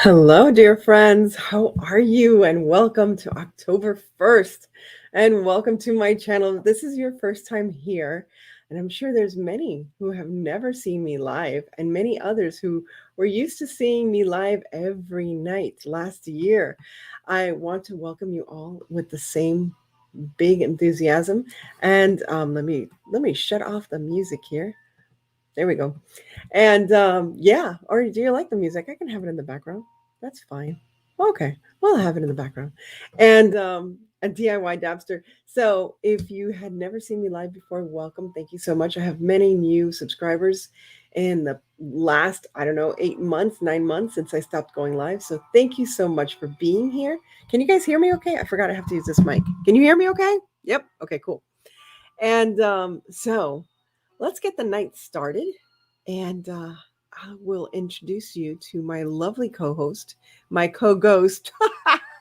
Hello, dear friends. How are you? And welcome to October 1st. And welcome to my channel. If this is your first time here, and I'm sure there's many who have never seen me live, and many others who were used to seeing me live every night last year. I want to welcome you all with the same big enthusiasm. And let me shut off the music here. There we go. And yeah, or do you like the music? I can have it in the background. That's fine. Okay, well, I'll have it in the background. And a DIY Dabster. So if you had never seen me live before, welcome. Thank you so much. I have many new subscribers in the last, I don't know, 8 months, 9 months since I stopped going live. So thank you so much for being here. Can you guys hear me okay? I forgot I have to use this mic. Can you hear me okay? Yep. Okay, cool. And so let's get the night started. And I will introduce you to my lovely co-host, my co-ghost.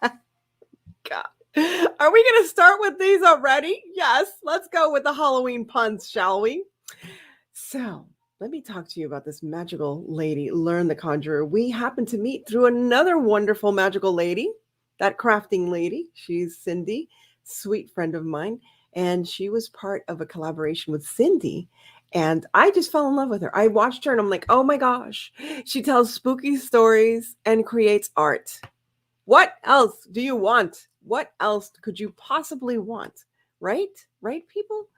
God. Are we going to start with these already? Yes. Let's go with the Halloween puns, shall we? So let me talk to you about this magical lady, Lern the Conjurer. We happen to meet through another wonderful magical lady, that crafting lady. She's Cindy, sweet friend of mine. And she was part of a collaboration with Cindy. And I just fell in love with her. I watched her and I'm like, oh my gosh, she tells spooky stories and creates art. What else do you want? What else could you possibly want? Right? Right, people?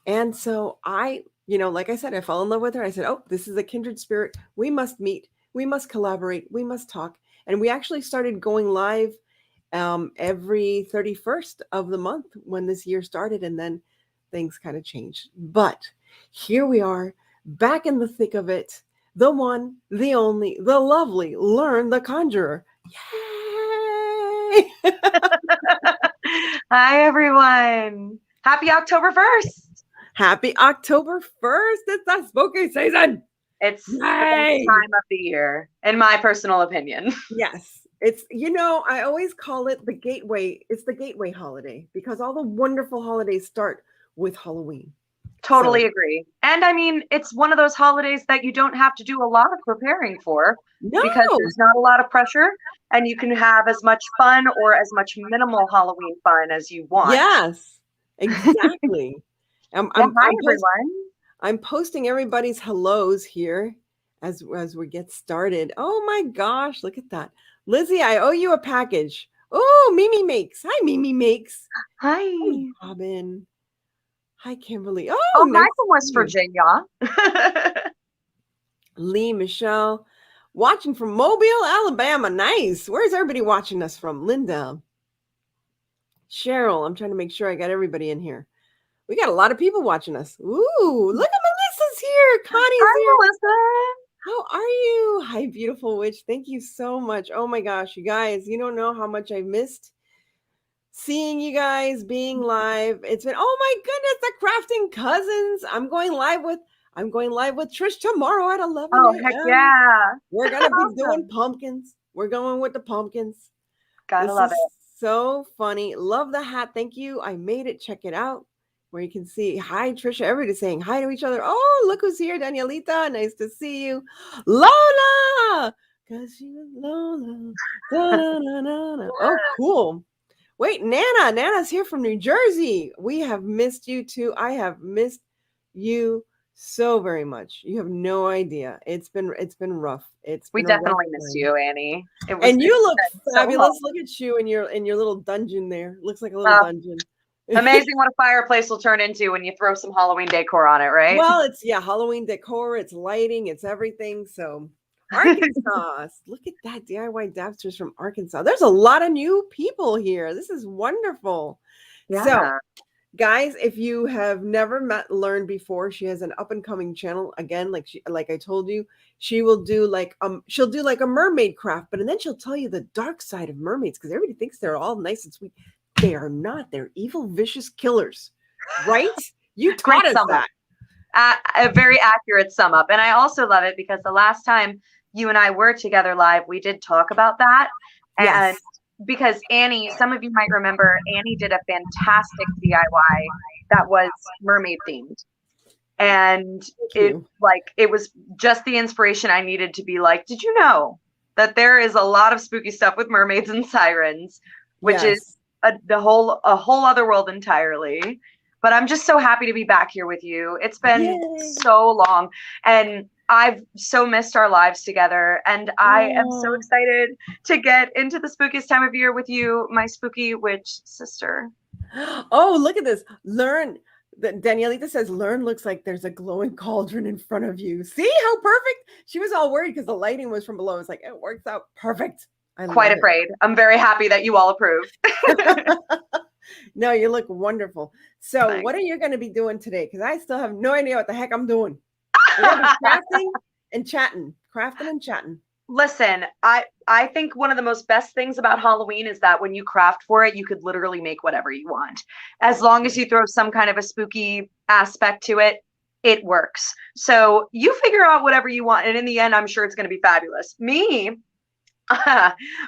And so like I said, I fell in love with her. I said, oh, this is a kindred spirit. We must meet. We must collaborate. We must talk. And we actually started going live every 31st of the month when this year started. And then things kind of changed. But here we are, back in the thick of it. The one, the only, the lovely Lern the Conjurer. Yay! Hi, everyone. Happy October 1st. Happy October 1st. It's the spooky season. It's the best time of the year, in my personal opinion. Yes. It's, I always call it the gateway. It's the gateway holiday because all the wonderful holidays start with Halloween. Totally agree. And I mean, it's one of those holidays that you don't have to do a lot of preparing for because there's not a lot of pressure and you can have as much fun or as much minimal Halloween fun as you want. Yes, exactly. Hi, everyone. I'm posting everybody's hellos here as we get started. Oh my gosh, look at that. Lizzie, I owe you a package. Oh, Mimi Makes. Hi, Mimi Makes. Hi. Hi, Robin. Hi, Kimberly. Oh, nice from West Virginia. Lee, Michelle, watching from Mobile, Alabama. Nice. Where's everybody watching us from? Linda. Cheryl, I'm trying to make sure I got everybody in here. We got a lot of people watching us. Ooh, look at Melissa's here. Connie's here. Melissa. How are you? Hi, beautiful witch. Thank you so much. Oh my gosh, you guys, you don't know how much I missed seeing you guys, being live. It's been, oh my goodness, the Crafting Cousins. I'm going live with Trish tomorrow at 11 Oh, heck yeah. We're going to be doing pumpkins. We're going with the pumpkins. Gotta love it. So funny. Love the hat. Thank you. I made it. Check it out. Where you can see, hi, Trisha. Everybody's saying hi to each other. Oh, look who's here. Danielita. Nice to see you. Lola. Because she was Lola. Da-da-da-da-da. Oh, cool. Wait, Nana. Nana's here from New Jersey. We have missed you too. I have missed you so very much. You have no idea. It's been rough. We definitely missed you, Annie. And you look fabulous. Look at you in your little dungeon there. Looks like a little dungeon. Amazing what a fireplace will turn into when you throw some Halloween decor on it, right? Well, it's Halloween decor, it's lighting, it's everything. So Arkansas. Look at that, DIY Dabsters from Arkansas. There's a lot of new people here. This is wonderful. Yeah. So guys, if you have never met Lern before, she has an up and coming channel. Again, like I told you, she will do she'll do like a mermaid craft, but then she'll tell you the dark side of mermaids because everybody thinks they're all nice and sweet. They are not. They're evil, vicious killers, right? You taught us that. A very accurate sum up. And I also love it because the last time you and I were together live, we did talk about that. Yes. And because Annie, some of you might remember, Annie did a fantastic DIY that was mermaid themed. And it was just the inspiration I needed to be like, did you know that there is a lot of spooky stuff with mermaids and sirens, which is a whole other world entirely. But I'm just so happy to be back here with you. It's been so long, and I've so missed our lives together, and I am so excited to get into the spookiest time of year with you, my spooky witch sister. Oh, look at this. Lern. Danielita says, Lern looks like there's a glowing cauldron in front of you. See how perfect? She was all worried because the lighting was from below. It's like, it works out perfect. Quite afraid. I'm very happy that you all approve. No, you look wonderful. So Thanks. What are you going to be doing today? Because I still have no idea what the heck I'm doing. We're going to be crafting and chatting. Crafting and chatting. Listen, I think one of the most best things about Halloween is that when you craft for it, you could literally make whatever you want. As long as you throw some kind of a spooky aspect to it, it works. So you figure out whatever you want. And in the end, I'm sure it's going to be fabulous. Me,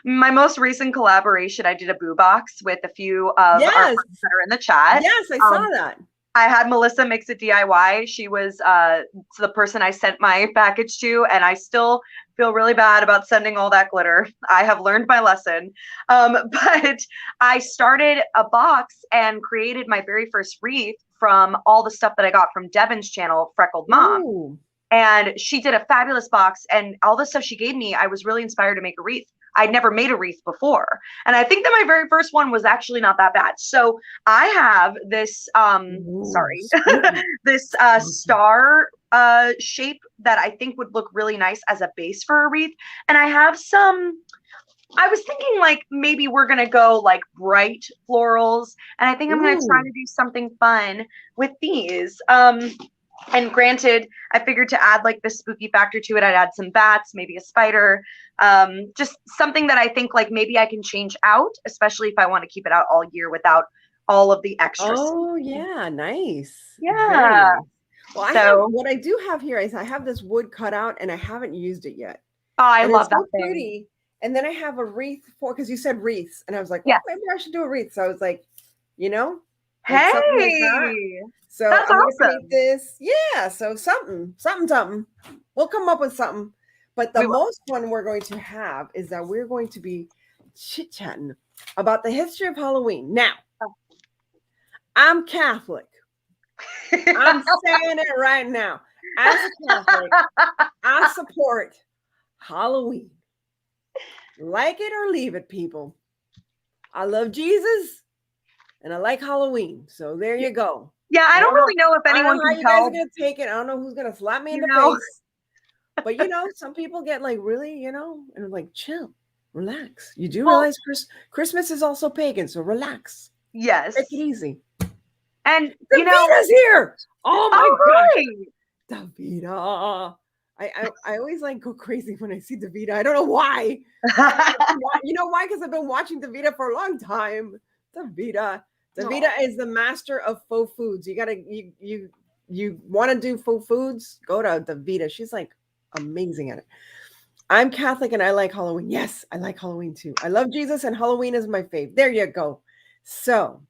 my most recent collaboration, I did a boo box with a few of our friends that are in the chat. Yes, I saw that. I had Melissa Makes It DIY. She was the person I sent my package to, and I still feel really bad about sending all that glitter. I have learned my lesson. But I started a box and created my very first wreath from all the stuff that I got from Devin's channel, Freckled Mom. Ooh. And she did a fabulous box, and all the stuff she gave me, I was really inspired to make a wreath. I'd never made a wreath before. And I think that my very first one was actually not that bad. So I have this, this star shape that I think would look really nice as a base for a wreath. And I have some, I was thinking like maybe we're going to go like bright florals. And I think I'm going to try to do something fun with these. And granted, I figured to add like the spooky factor to it, I'd add some bats, maybe a spider, just something that I think like maybe I can change out, especially if I want to keep it out all year without all of the extras. Oh, yeah, nice. Yeah. Nice. Well, what I do have here is I have this wood cut out and I haven't used it yet. Oh, I love that thing. Pretty. And then I have a wreath because you said wreaths, and I was like, well, maybe I should do a wreath. So I was like, you know, hey. Like so that's I'm awesome. Gonna make this. Yeah, so something. We'll come up with something. But the most one we're going to have is that we're going to be chit-chatting about the history of Halloween. Now, I'm Catholic. I'm saying it right now. As a Catholic, I support Halloween. Like it or leave it, people. I love Jesus. And I like Halloween. So there you go. Yeah, I don't really know if anyone can tell. How you guys are going to take it. I don't know who's going to slap me in the face. But, some people get like really, and like chill, relax. You do realize Christmas is also pagan. So relax. Yes. Take it easy. And, Davita's here. Oh, my God. Right. Davita. I always like go crazy when I see Davita. I don't know why. You know why? Because I've been watching Davita for a long time. Davita is the master of faux foods. You gotta you want to do faux foods? Go to Davita. She's like amazing at it. I'm Catholic and I like Halloween. Yes, I like Halloween too. I love Jesus and Halloween is my fave. There you go. So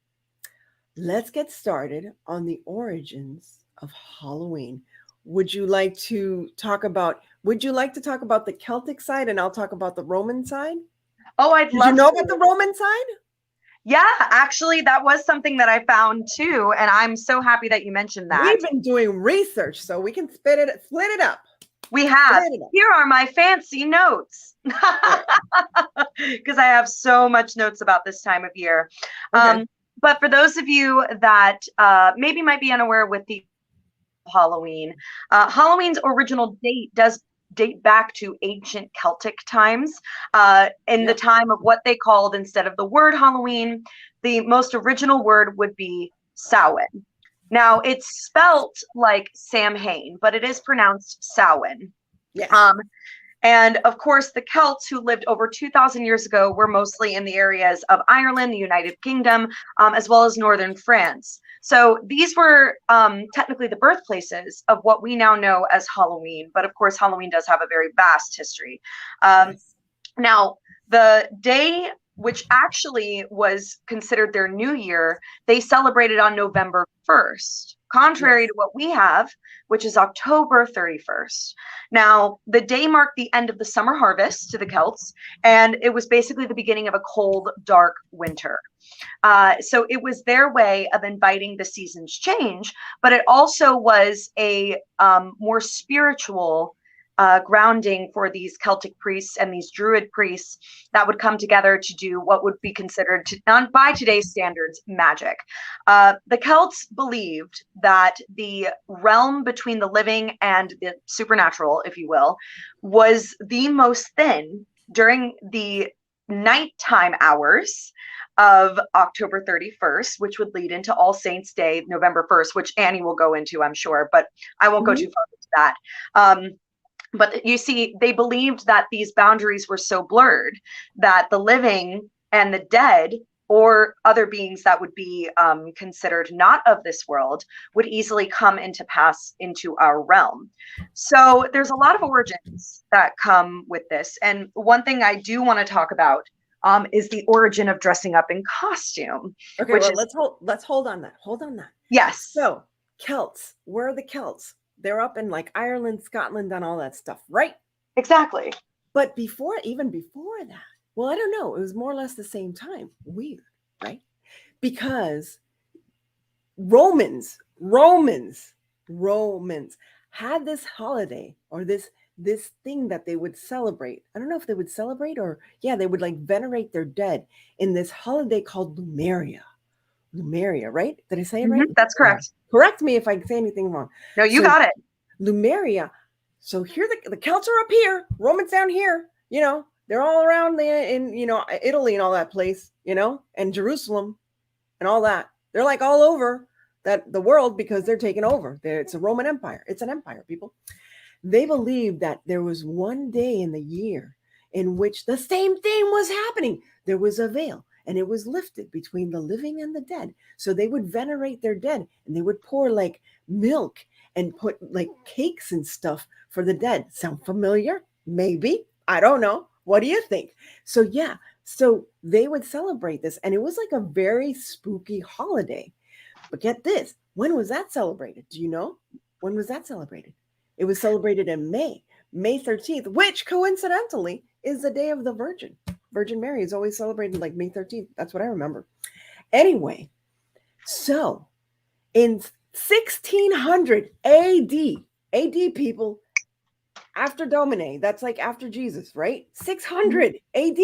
let's get started on the origins of Halloween. Would you like to talk about the Celtic side and I'll talk about the Roman side? Oh, I'd love to. Did you know about the Roman side? Yeah, actually, that was something that I found too. And I'm so happy that you mentioned that. We've been doing research, so we can split it up. We have. Here are my fancy notes. Because I have so much notes about this time of year. Okay. But for those of you that maybe might be unaware with the Halloween, Halloween's original date does date back to ancient Celtic times, in the time of what they called, instead of the word Halloween, the most original word would be Samhain. Now it's spelt like Samhain, but it is pronounced Samhain. Yes. And of course, the Celts who lived over 2,000 years ago were mostly in the areas of Ireland, the United Kingdom, as well as northern France. So these were technically the birthplaces of what we now know as Halloween. But of course, Halloween does have a very vast history. Now, the day which actually was considered their new year, they celebrated on November 1st. contrary to what we have, which is October 31st. Now, the day marked the end of the summer harvest to the Celts, and it was basically the beginning of a cold, dark winter. So it was their way of inviting the season's change, but it also was a more spiritual grounding for these Celtic priests and these Druid priests that would come together to do what would be considered, by today's standards, magic. The Celts believed that the realm between the living and the supernatural, if you will, was the most thin during the nighttime hours of October 31st, which would lead into All Saints Day, November 1st, which Annie will go into, I'm sure, but I won't go too far into that. But you see, they believed that these boundaries were so blurred that the living and the dead, or other beings that would be considered not of this world, would easily come into pass into our realm. So there's a lot of origins that come with this. And one thing I do want to talk about is the origin of dressing up in costume. Okay, well, let's hold on that. Hold on that. Yes. So Celts, where are the Celts? They're up in like Ireland, Scotland, and all that stuff, right? Exactly. But even before that, well, I don't know. It was more or less the same time. Weird, right? Because Romans had this holiday, or this thing that they would celebrate. I don't know if they would celebrate, or they would like venerate their dead in this holiday called Lumeria. Lumeria, right? Did I say it right? That's correct. Correct me if I say anything wrong. No, you got it. Lumeria. So here the Celts are up here, Romans down here. They're all around in Italy and all that place, and Jerusalem and all that. They're like all over the world because they're taking over. It's a Roman Empire. It's an empire, people. They believed that there was one day in the year in which the same thing was happening. There was a veil, and it was lifted between the living and the dead. So they would venerate their dead, and they would pour like milk and put like cakes and stuff for the dead. Sound familiar? Maybe. I don't know. What do you think? So so they would celebrate this, and it was like a very spooky holiday. But get this, when was that celebrated? Do you know? When was that celebrated? It was celebrated in May 13th, which coincidentally is the day of the Virgin. Virgin Mary is always celebrated like May 13th. That's what I remember. Anyway, so in 1600 AD people, after Domine, that's like after Jesus, right? 600 AD,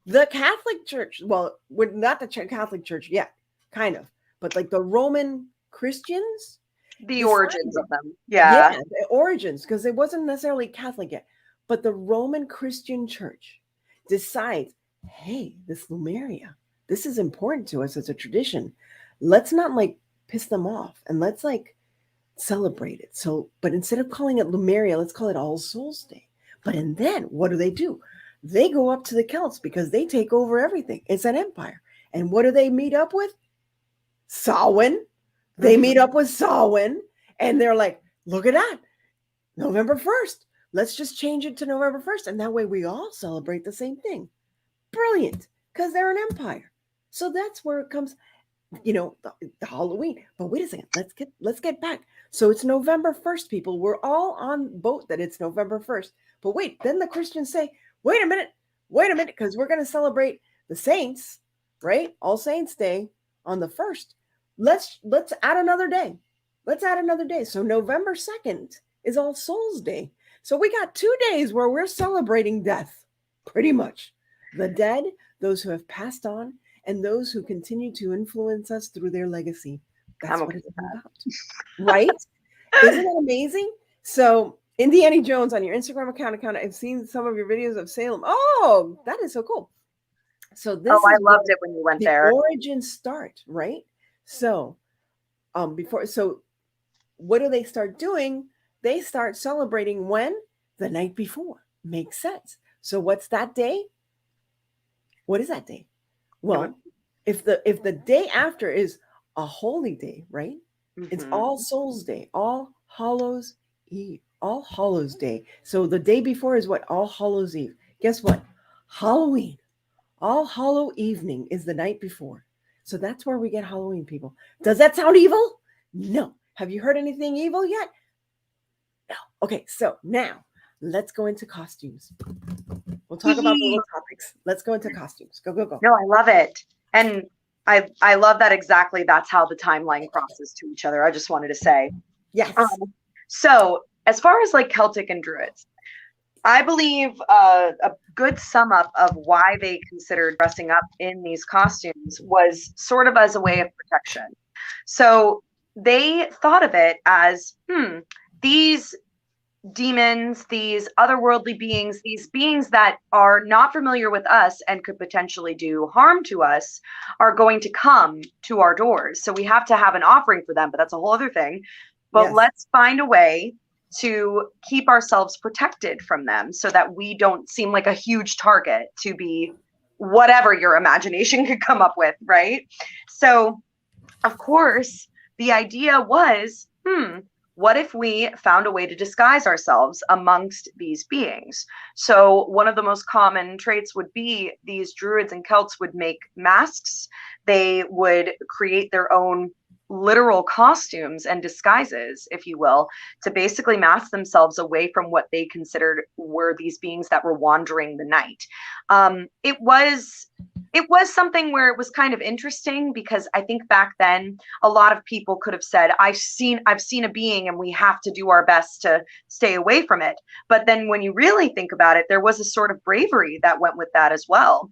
the Catholic Church, well, we're not the Catholic Church yet, kind of, but like the Roman Christians, the origins of them. Yeah, the origins, because it wasn't necessarily Catholic yet, but the Roman Christian Church decides, hey, this Lumeria, this is important to us as a tradition. Let's not like piss them off, and let's like celebrate it. So, but instead of calling it Lumeria, let's call it All Souls Day. And then what do? They go up to the Celts because they take over everything. It's an empire. And what do they meet up with? Samhain. They meet up with Samhain, and they're like, look at that, November 1st. Let's just change it to November 1st. And that way we all celebrate the same thing. Brilliant, because they're an empire. So that's where it comes, the Halloween. But wait a second, let's get back. So it's November 1st, people. We're all on boat that it's November 1st. But wait, then the Christians say, wait a minute, because we're going to celebrate the saints, right? All Saints Day on the 1st. Let's add another day. So November 2nd is All Souls Day. So we got 2 days where we're celebrating death, pretty much. The dead, those who have passed on, and those who continue to influence us through their legacy. That's what it's about. Right? Isn't that amazing? So Indiana Jones on your Instagram account, I've seen some of your videos of Salem. Oh, that is so cool. So this I loved it when you went there. Origins start, right? So what do they start doing? They start celebrating when? The night before. Makes sense. So what's that day? What is that day? Well, if the day after is a holy day, right? It's All Souls Day, All Hallows Eve, All Hallows Day. So the day before is what? All Hallows Eve. Guess what? Halloween. All Hallow Evening is the night before. So that's where we get Halloween, people. Does that sound evil? No. Have you heard anything evil yet? No. Okay, so now let's go into costumes. We'll talk about the little topics. Let's go into costumes. Go, go, go. No, I love it. And I love that exactly that's how the timeline crosses to each other. I just wanted to say. Yes. So as far as like Celtic and Druids, I believe a good sum up of why they considered dressing up in these costumes was sort of as a way of protection. So they thought of it as, these demons, these otherworldly beings, these beings that are not familiar with us and could potentially do harm to us are going to come to our doors. So we have to have an offering for them, but that's a whole other thing. But let's find a way to keep ourselves protected from them so that we don't seem like a huge target to be whatever your imagination could come up with, right? So, of course, the idea was, what if we found a way to disguise ourselves amongst these beings? So one of the most common traits would be these Druids and Celts would make masks. They would create their own literal costumes and disguises, if you will, to basically mask themselves away from what they considered were these beings that were wandering the night. It was something where it was kind of interesting because I think back then a lot of people could have said, I've seen a being and we have to do our best to stay away from it. But then when you really think about it, there was a sort of bravery that went with that as well.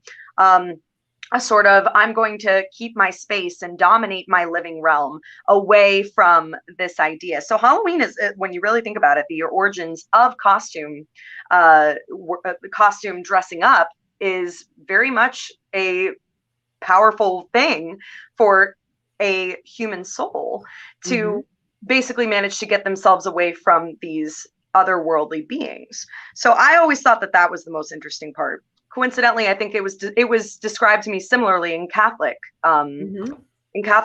A sort of, I'm going to keep my space and dominate my living realm away from this idea. So Halloween is, when you really think about it, the origins of costume dressing up is very much a powerful thing for a human soul to basically manage to get themselves away from these otherworldly beings. So I always thought that that was the most interesting part. Coincidentally, I think it was described to me similarly in Catholic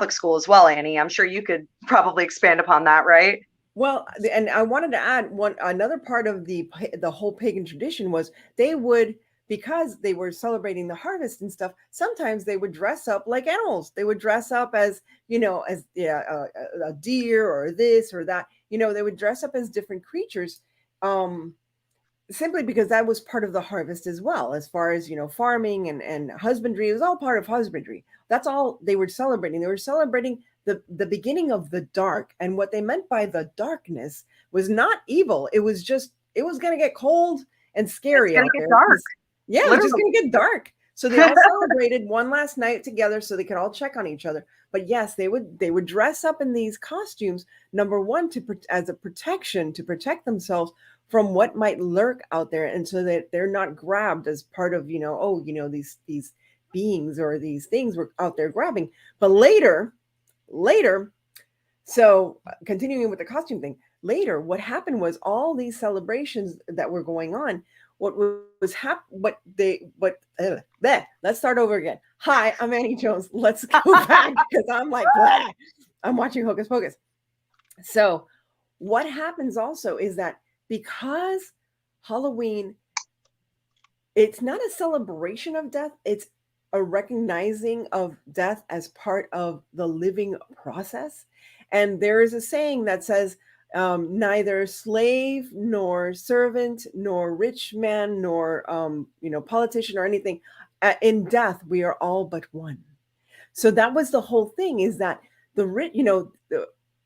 school as well, Annie. I'm sure you could probably expand upon that, right? Well, and I wanted to add another part of the whole pagan tradition was they would, because they were celebrating the harvest and stuff, sometimes they would dress up like animals. They would dress up as, a deer or this or that. They would dress up as different creatures. Simply because that was part of the harvest as well, as far as, farming and husbandry. It was all part of husbandry. That's all they were celebrating. They were celebrating the beginning of the dark. And what they meant by the darkness was not evil. It was just, it was going to get cold and scary out there. Dark. Yeah, it was just going to get dark. So they all celebrated one last night together so they could all check on each other. But yes, they would dress up in these costumes, number one, as a protection, to protect themselves from what might lurk out there, and so that they're not grabbed as part of, these beings or these things were out there grabbing. But later, so continuing with the costume thing, later what happened was all these celebrations that were going on, let's start over again. Hi, I'm Annie Jones. Let's go back because I'm like, blah. I'm watching Hocus Pocus. So what happens also is that because Halloween, it's not a celebration of death, it's a recognizing of death as part of the living process. And there is a saying that says, neither slave nor servant nor rich man nor politician or anything, in death we are all but one. So that was the whole thing, is that the rich,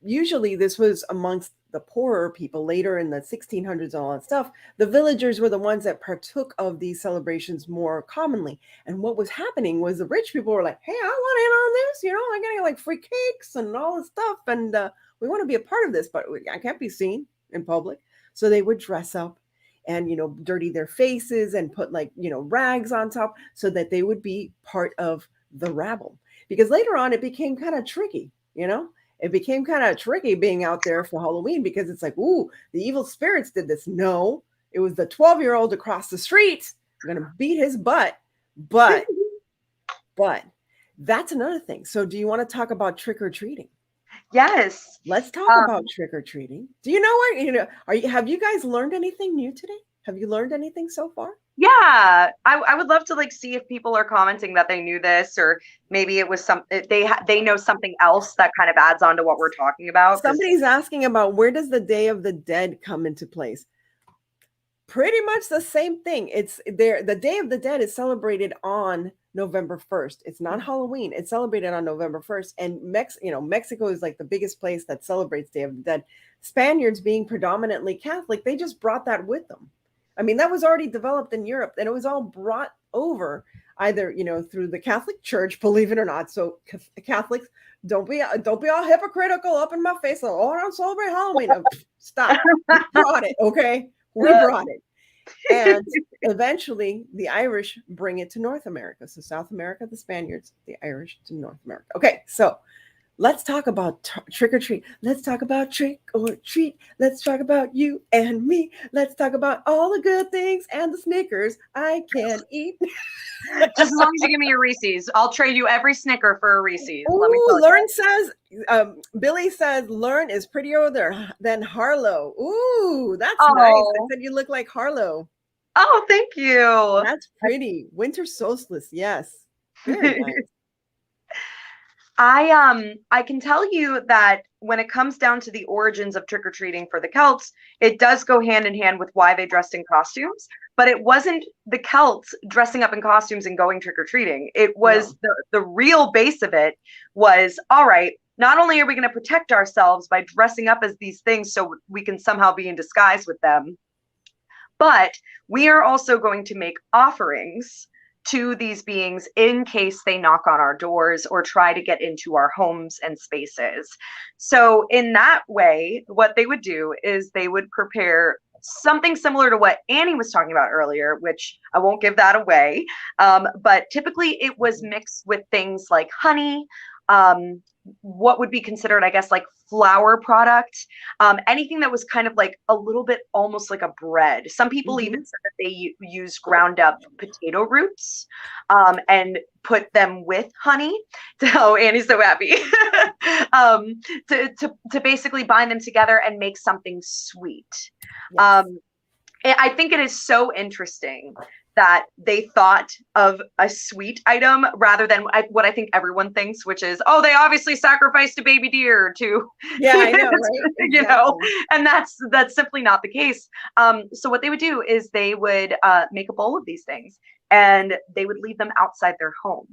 usually this was amongst the poorer people. Later in the 1600s and all that stuff, the villagers were the ones that partook of these celebrations more commonly. And what was happening was the rich people were like, hey, I want in on this, I'm getting like free cakes and all this stuff, and we want to be a part of this, but I can't be seen in public. So they would dress up and dirty their faces and put rags on top so that they would be part of the rabble. Because later on it became kind of tricky, It became kind of tricky being out there for Halloween, because it's like, ooh, the evil spirits did this. No, it was the 12-year-old across the street. I'm going to beat his butt. But that's another thing. So do you want to talk about trick-or-treating? Yes. Let's talk about trick-or-treating. Do you know where, have you guys learned anything new today? Have you learned anything so far? Yeah, I would love to like see if people are commenting that they knew this, or maybe it was they know something else that kind of adds on to what we're talking about. Somebody's asking about where does the Day of the Dead come into place? Pretty much the same thing. It's there. The Day of the Dead is celebrated on November 1st. It's not Halloween. It's celebrated on November 1st. And Mexico is like the biggest place that celebrates Day of the Dead. Spaniards being predominantly Catholic, they just brought that with them. I mean, that was already developed in Europe, and it was all brought over either, through the Catholic Church, believe it or not. So Catholics, don't be all hypocritical up in my face. Like, oh, I don't celebrate Halloween. Stop. We brought it, okay? We brought it. And eventually the Irish bring it to North America. So South America, the Spaniards, the Irish to North America. Okay, so let's talk about trick or treat. Let's talk about trick or treat. Let's talk about you and me. Let's talk about all the good things and the Snickers I can eat. Just as long as you give me a Reese's, I'll trade you every Snicker for a Reese's. Ooh, Lern says, Billy says, Lern is prettier than Harlow. Ooh, that's nice. I said you look like Harlow. Oh, thank you. That's pretty. Winter solstice, yes. Very nice. I can tell you that when it comes down to the origins of trick-or-treating for the Celts, it does go hand in hand with why they dressed in costumes, but it wasn't the Celts dressing up in costumes and going trick-or-treating. It was the real base of it was, all right, not only are we going to protect ourselves by dressing up as these things so we can somehow be in disguise with them, but we are also going to make offerings to these beings in case they knock on our doors or try to get into our homes and spaces. So in that way, what they would do is they would prepare something similar to what Annie was talking about earlier, which I won't give that away. But typically it was mixed with things like honey, what would be considered, I guess, like flour product, anything that was kind of like a little bit almost like a bread. Some people even said that they use ground up potato roots and put them with honey. So Annie's so happy. To basically bind them together and make something sweet. Yes. I think it is so interesting that they thought of a sweet item rather than what I think everyone thinks, which is, oh, they obviously sacrificed a baby deer to, I know, right? Exactly. And that's simply not the case. So what they would do is they would make a bowl of these things and they would leave them outside their home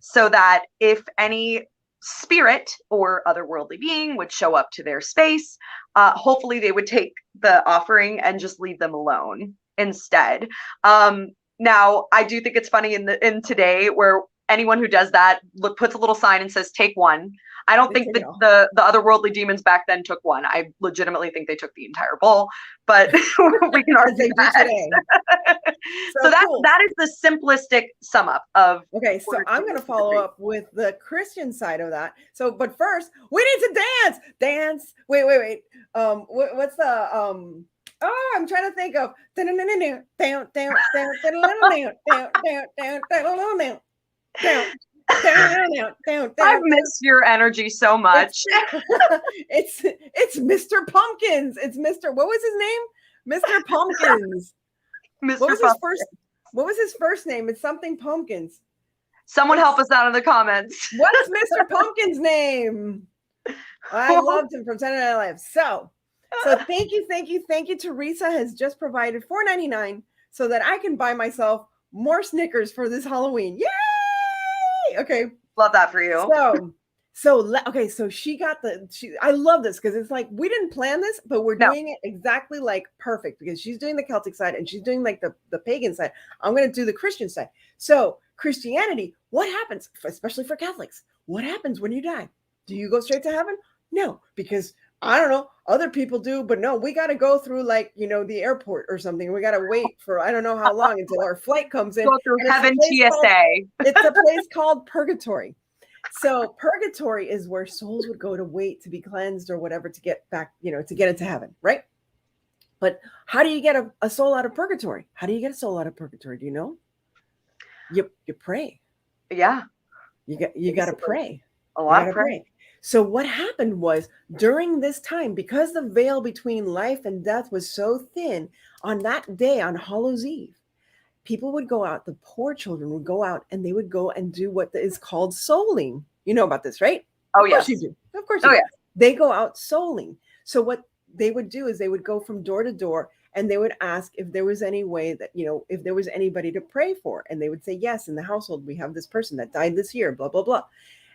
so that if any spirit or otherworldly being would show up to their space, hopefully they would take the offering and just leave them alone instead. Now I do think it's funny in today where anyone who does that puts a little sign and says take one. I don't think that the otherworldly demons back then took one. I legitimately think they took the entire bowl, but we can argue that. So that is the simplistic sum up of. Okay, so I'm going to follow up with the Christian side of that. So, but first we need to dance. Wait. What's the Oh, I'm trying to think of. I've missed your energy so much. It's Mr. Pumpkins. It's Mr. What was his name? Mr. Pumpkins. What was his first name? It's something Pumpkins. Someone help us out in the comments. What's Mr. Pumpkins' name? I loved him from Saturday Night Live. So thank you. Teresa has just provided $4.99 so that I can buy myself more Snickers for this Halloween. Yay! Okay. Love that for you. So she got I love this because it's like, we didn't plan this, but we're doing it exactly like perfect because she's doing the Celtic side and she's doing like the pagan side. I'm going to do the Christian side. So Christianity, what happens, especially for Catholics? What happens when you die? Do you go straight to heaven? No, because I don't know, other people do, but no, we got to go through the airport or something. We got to wait for, I don't know how long until our flight comes in. Go through heaven TSA. It's a place called purgatory. So purgatory is where souls would go to wait to be cleansed or whatever to get back, to get into heaven, right? But how do you get a soul out of purgatory? How do you get a soul out of purgatory? Do you know? You pray. Yeah. You got to pray. A lot of pray. So what happened was during this time, because the veil between life and death was so thin, on that day, on Hallows Eve, people would go out, the poor children would go out and they would go and do what is called souling. You know about this, right? Oh, Of course yes. you do. Of course you Oh, do. yeah. They go out souling. So what they would do is they would go from door to door and they would ask if there was any way that, if there was anybody to pray for. And they would say, yes, in the household, we have this person that died this year, blah, blah, blah.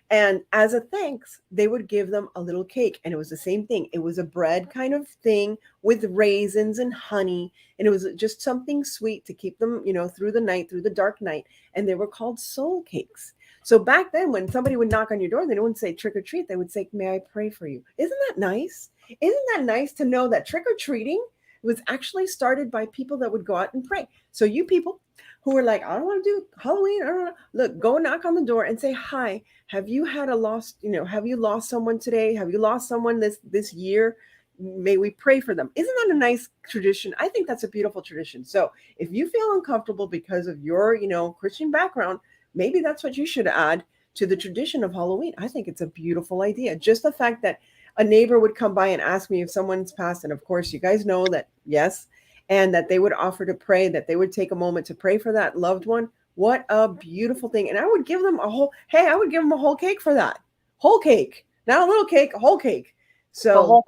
And as a thanks, they would give them a little cake. And it was the same thing. It was a bread kind of thing with raisins and honey. And it was just something sweet to keep them, through the night, through the dark night. And they were called soul cakes. So back then, when somebody would knock on your door, they wouldn't say trick or treat. They would say, may I pray for you? Isn't that nice? Isn't that nice to know that trick or treating was actually started by people that would go out and pray? So you people who were like, I don't want to do Halloween, I don't know. Look, go knock on the door and say, hi, have you had a lost, have you lost someone today? Have you lost someone this year? May we pray for them? Isn't that a nice tradition? I think that's a beautiful tradition. So if you feel uncomfortable because of your, Christian background, maybe that's what you should add to the tradition of Halloween. I think it's a beautiful idea. Just the fact that a neighbor would come by and ask me if someone's passed. And of course, you guys know that, yes, and that they would offer to pray, that they would take a moment to pray for that loved one. What a beautiful thing. And I would give them a whole cake for that. Whole cake, not a little cake, a whole cake. So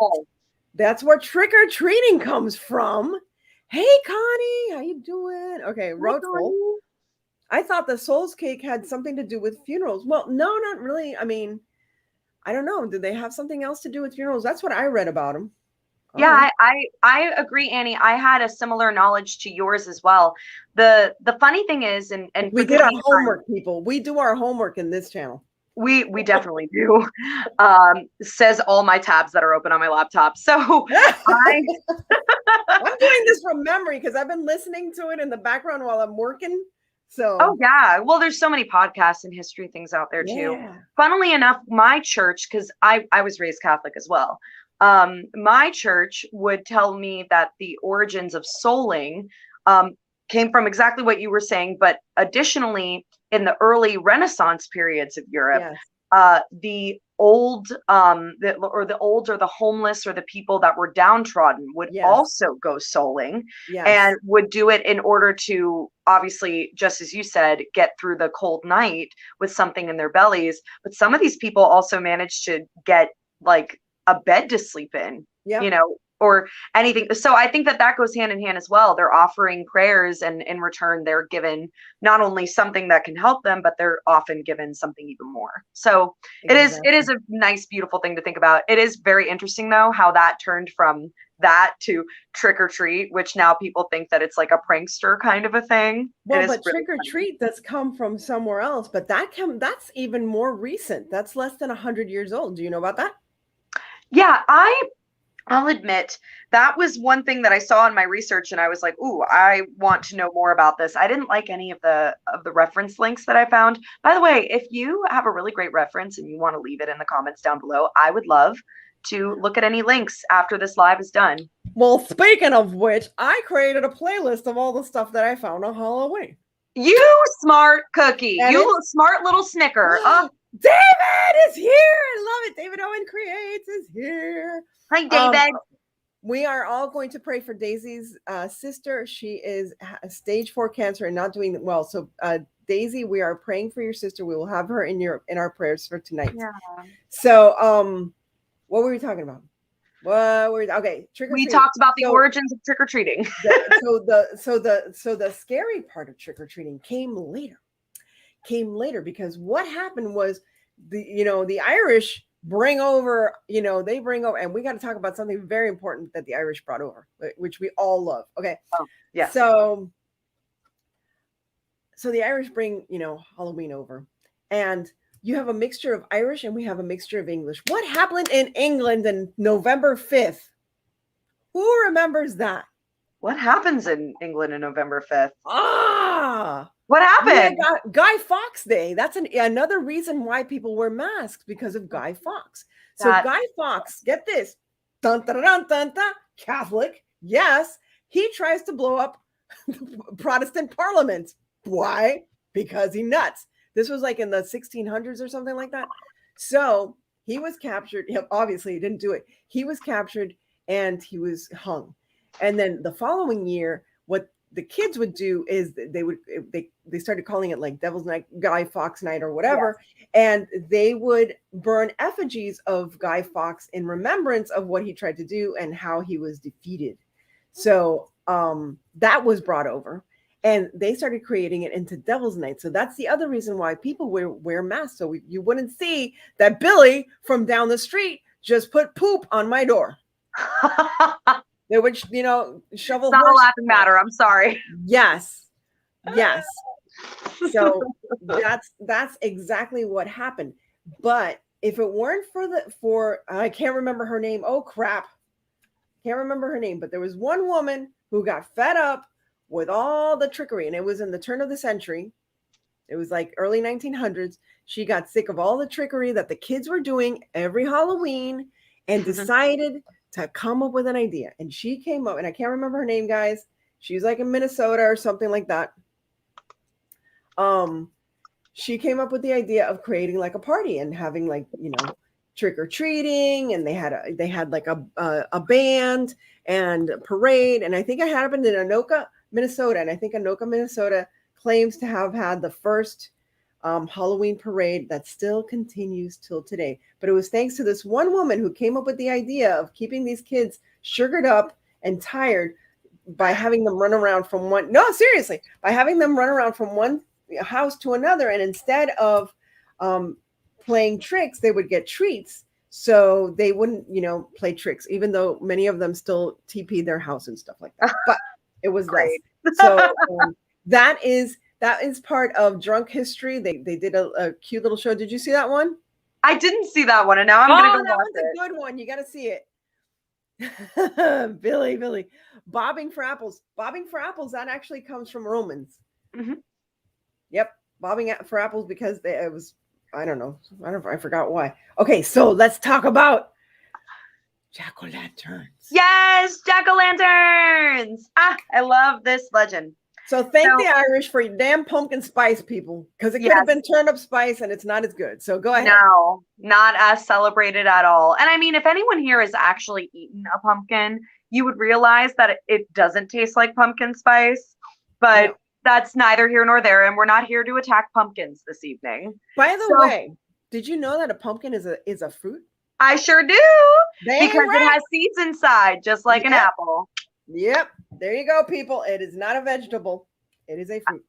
that's where trick-or-treating comes from. Hey, Connie, how you doing? Okay, Roadful. I thought the Souls cake had something to do with funerals. Well, no, not really. I mean, I don't know. Did they have something else to do with funerals? That's what I read about them. Yeah, I agree, Annie. I had a similar knowledge to yours as well. The funny thing is, and we did our homework, people. We do our homework in this channel. We definitely do. Says all my tabs that are open on my laptop. So I'm doing this from memory because I've been listening to it in the background while I'm working. So oh yeah, well, there's so many podcasts and history things out there too. Funnily enough, my church, because I was raised Catholic as well. My church would tell me that the origins of souling came from exactly what you were saying, but additionally, in the early Renaissance periods of Europe, the old or the homeless or the people that were downtrodden would also go souling and would do it in order to, obviously, just as you said, get through the cold night with something in their bellies. But some of these people also managed to get like a bed to sleep in, or anything. So I think that goes hand in hand as well. They're offering prayers, and in return, they're given not only something that can help them, but they're often given something even more. So it is a nice, beautiful thing to think about. It is very interesting though, how that turned from that to trick or treat, which now people think that it's like a prankster kind of a thing. Well, but trick or treat that's come from somewhere else, but that's even more recent. That's less than 100 years old. Do you know about that? Yeah, I'll admit that was one thing that I saw in my research, and I was like, "Ooh, I want to know more about this." I didn't like any of the reference links that I found. By the way, if you have a really great reference and you want to leave it in the comments down below, I would love to look at any links after this live is done. Well, speaking of which, I created a playlist of all the stuff that I found on Halloween. You smart cookie. You smart little snicker. David is here. I love it. David Owen Creates is here. Hi, David. We are all going to pray for Daisy's sister. She is stage 4 cancer and not doing well. So, Daisy, we are praying for your sister. We will have her in our prayers for tonight. Yeah. So, what were we talking about? Okay, trick or treating. We talked about the origins of trick or treating. So the scary part of trick or treating came later because what happened was the Irish bring over, and we got to talk about something very important that the Irish brought over, which we all love. Okay. Oh, yeah. So the Irish bring, Halloween over, and you have a mixture of Irish and we have a mixture of English. What happened in England on November 5th? Who remembers that? What happens in England on November 5th? What happened? Guy Fawkes Day. That's another reason why people wear masks, because of Guy Fawkes. So Guy Fawkes, get this, dun, dun, dun, dun, dun, Catholic, yes, he tries to blow up Protestant Parliament. Why? Because he nuts. This was like in the 1600s or something like that. So He was captured. Obviously, he didn't do it. He was captured and he was hung. And then the following year, what the kids would do is they started calling it like Devil's Night, Guy Fawkes Night, or whatever, and they would burn effigies of Guy Fawkes in remembrance of what he tried to do and how he was defeated. So that was brought over, and they started creating it into Devil's Night. So that's the other reason why people wear masks, so you wouldn't see that Billy from down the street just put poop on my door. They would, shovel. It's not a laughing matter. I'm sorry. Yes. So that's exactly what happened. But if it weren't for I can't remember her name. Oh crap. Can't remember her name, but there was one woman who got fed up with all the trickery, and it was in the turn of the century. It was like early 1900s. She got sick of all the trickery that the kids were doing every Halloween and decided to come up with an idea. And she came up, and I can't remember her name, guys. She's like in Minnesota or something like that. She came up with the idea of creating like a party and having like, trick or treating, and they had like a band and a parade. And I think it happened in Anoka, Minnesota. And I think Anoka, Minnesota claims to have had the first Halloween parade that still continues till today. But it was thanks to this one woman who came up with the idea of keeping these kids sugared up and tired by having them run around from one house to another. And instead of playing tricks, they would get treats. So they wouldn't, play tricks, even though many of them still TP their house and stuff like that. But it was great. So that is part of drunk history. They did a cute little show. Did you see that one? I didn't see that one, and now I'm gonna go watch it. That one's a good one. You got to see it. Billy, bobbing for apples. Bobbing for apples. That actually comes from Romans. Mm-hmm. Yep, bobbing for apples because it was. I don't know. I forgot why. Okay, so let's talk about jack-o'-lanterns. Yes, jack-o'-lanterns. I love this legend. So thank the Irish for your damn pumpkin spice, people, because it could have been turnip spice and it's not as good. So go ahead. No, not as celebrated at all. And I mean, if anyone here has actually eaten a pumpkin, you would realize that it doesn't taste like pumpkin spice, but that's neither here nor there. And we're not here to attack pumpkins this evening. By the way, did you know that a pumpkin is a fruit? I sure do. Because it has seeds inside, just like an apple. Yep. There you go, people. It is not a vegetable. It is a fruit.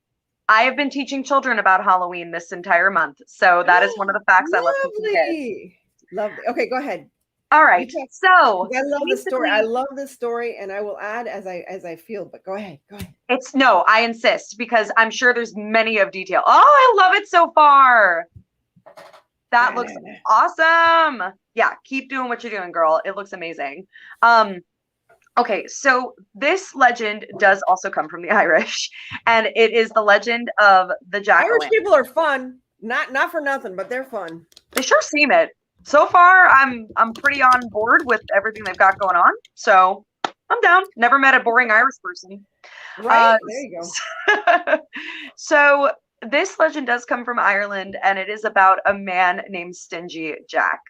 I have been teaching children about Halloween this entire month. So that is one of the facts I love teaching kids. Lovely. Okay, go ahead. All right. So I love this story. I love this story, and I will add as I feel, but go ahead. I insist, because I'm sure there's many of detail. Oh, I love it so far. That looks awesome. Yeah, keep doing what you're doing, girl. It looks amazing. Okay, so this legend does also come from the Irish, and it is the legend of the jack-o'-lantern. Irish people are fun. Not for nothing, but they're fun. They sure seem it. So far, I'm pretty on board with everything they've got going on. So I'm down. Never met a boring Irish person. Right, there you go. So this legend does come from Ireland, and it is about a man named Stingy Jack.